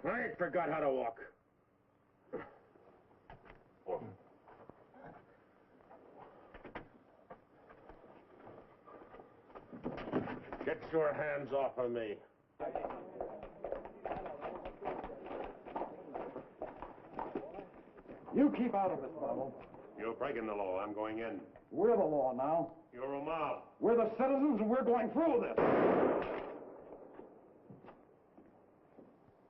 I ain't forgot how to walk. Get your hands off of me. You keep out of this, Marlowe. You're breaking the law. I'm going in. We're the law now. You're a mob. We're the citizens, and we're going through this.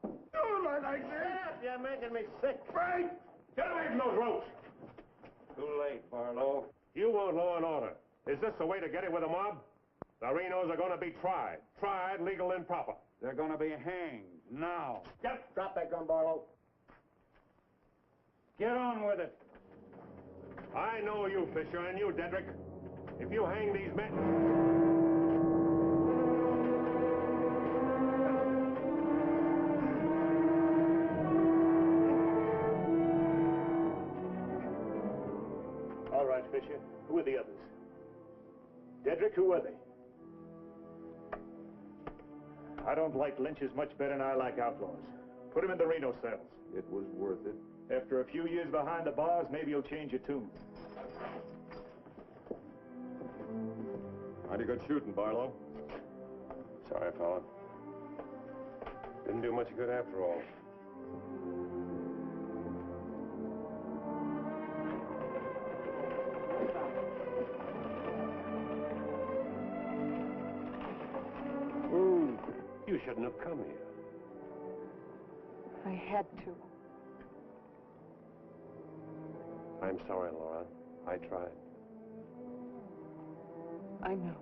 Shut up! You're making me sick. Frank! Get away from those ropes! Too late, Barlow. You want law and order. Is this the way to get it with a mob? The Renos are going to be tried. Tried, legal, and proper. They're going to be hanged now. Yep. Drop that gun, Barlow. Get on with it. I know you, Fisher, and you, Dedrick. If you hang these men... All right, Fisher. Who are the others? Dedrick, who are they? I don't like lynches much better than I like outlaws. Put him in the Reno cells. It was worth it. After a few years behind the bars, maybe you'll change your tune. Mighty good shooting, Barlow. Sorry, fella. Didn't do much good after all. You shouldn't have come here. I had to. I'm sorry, Laura. I tried. I know.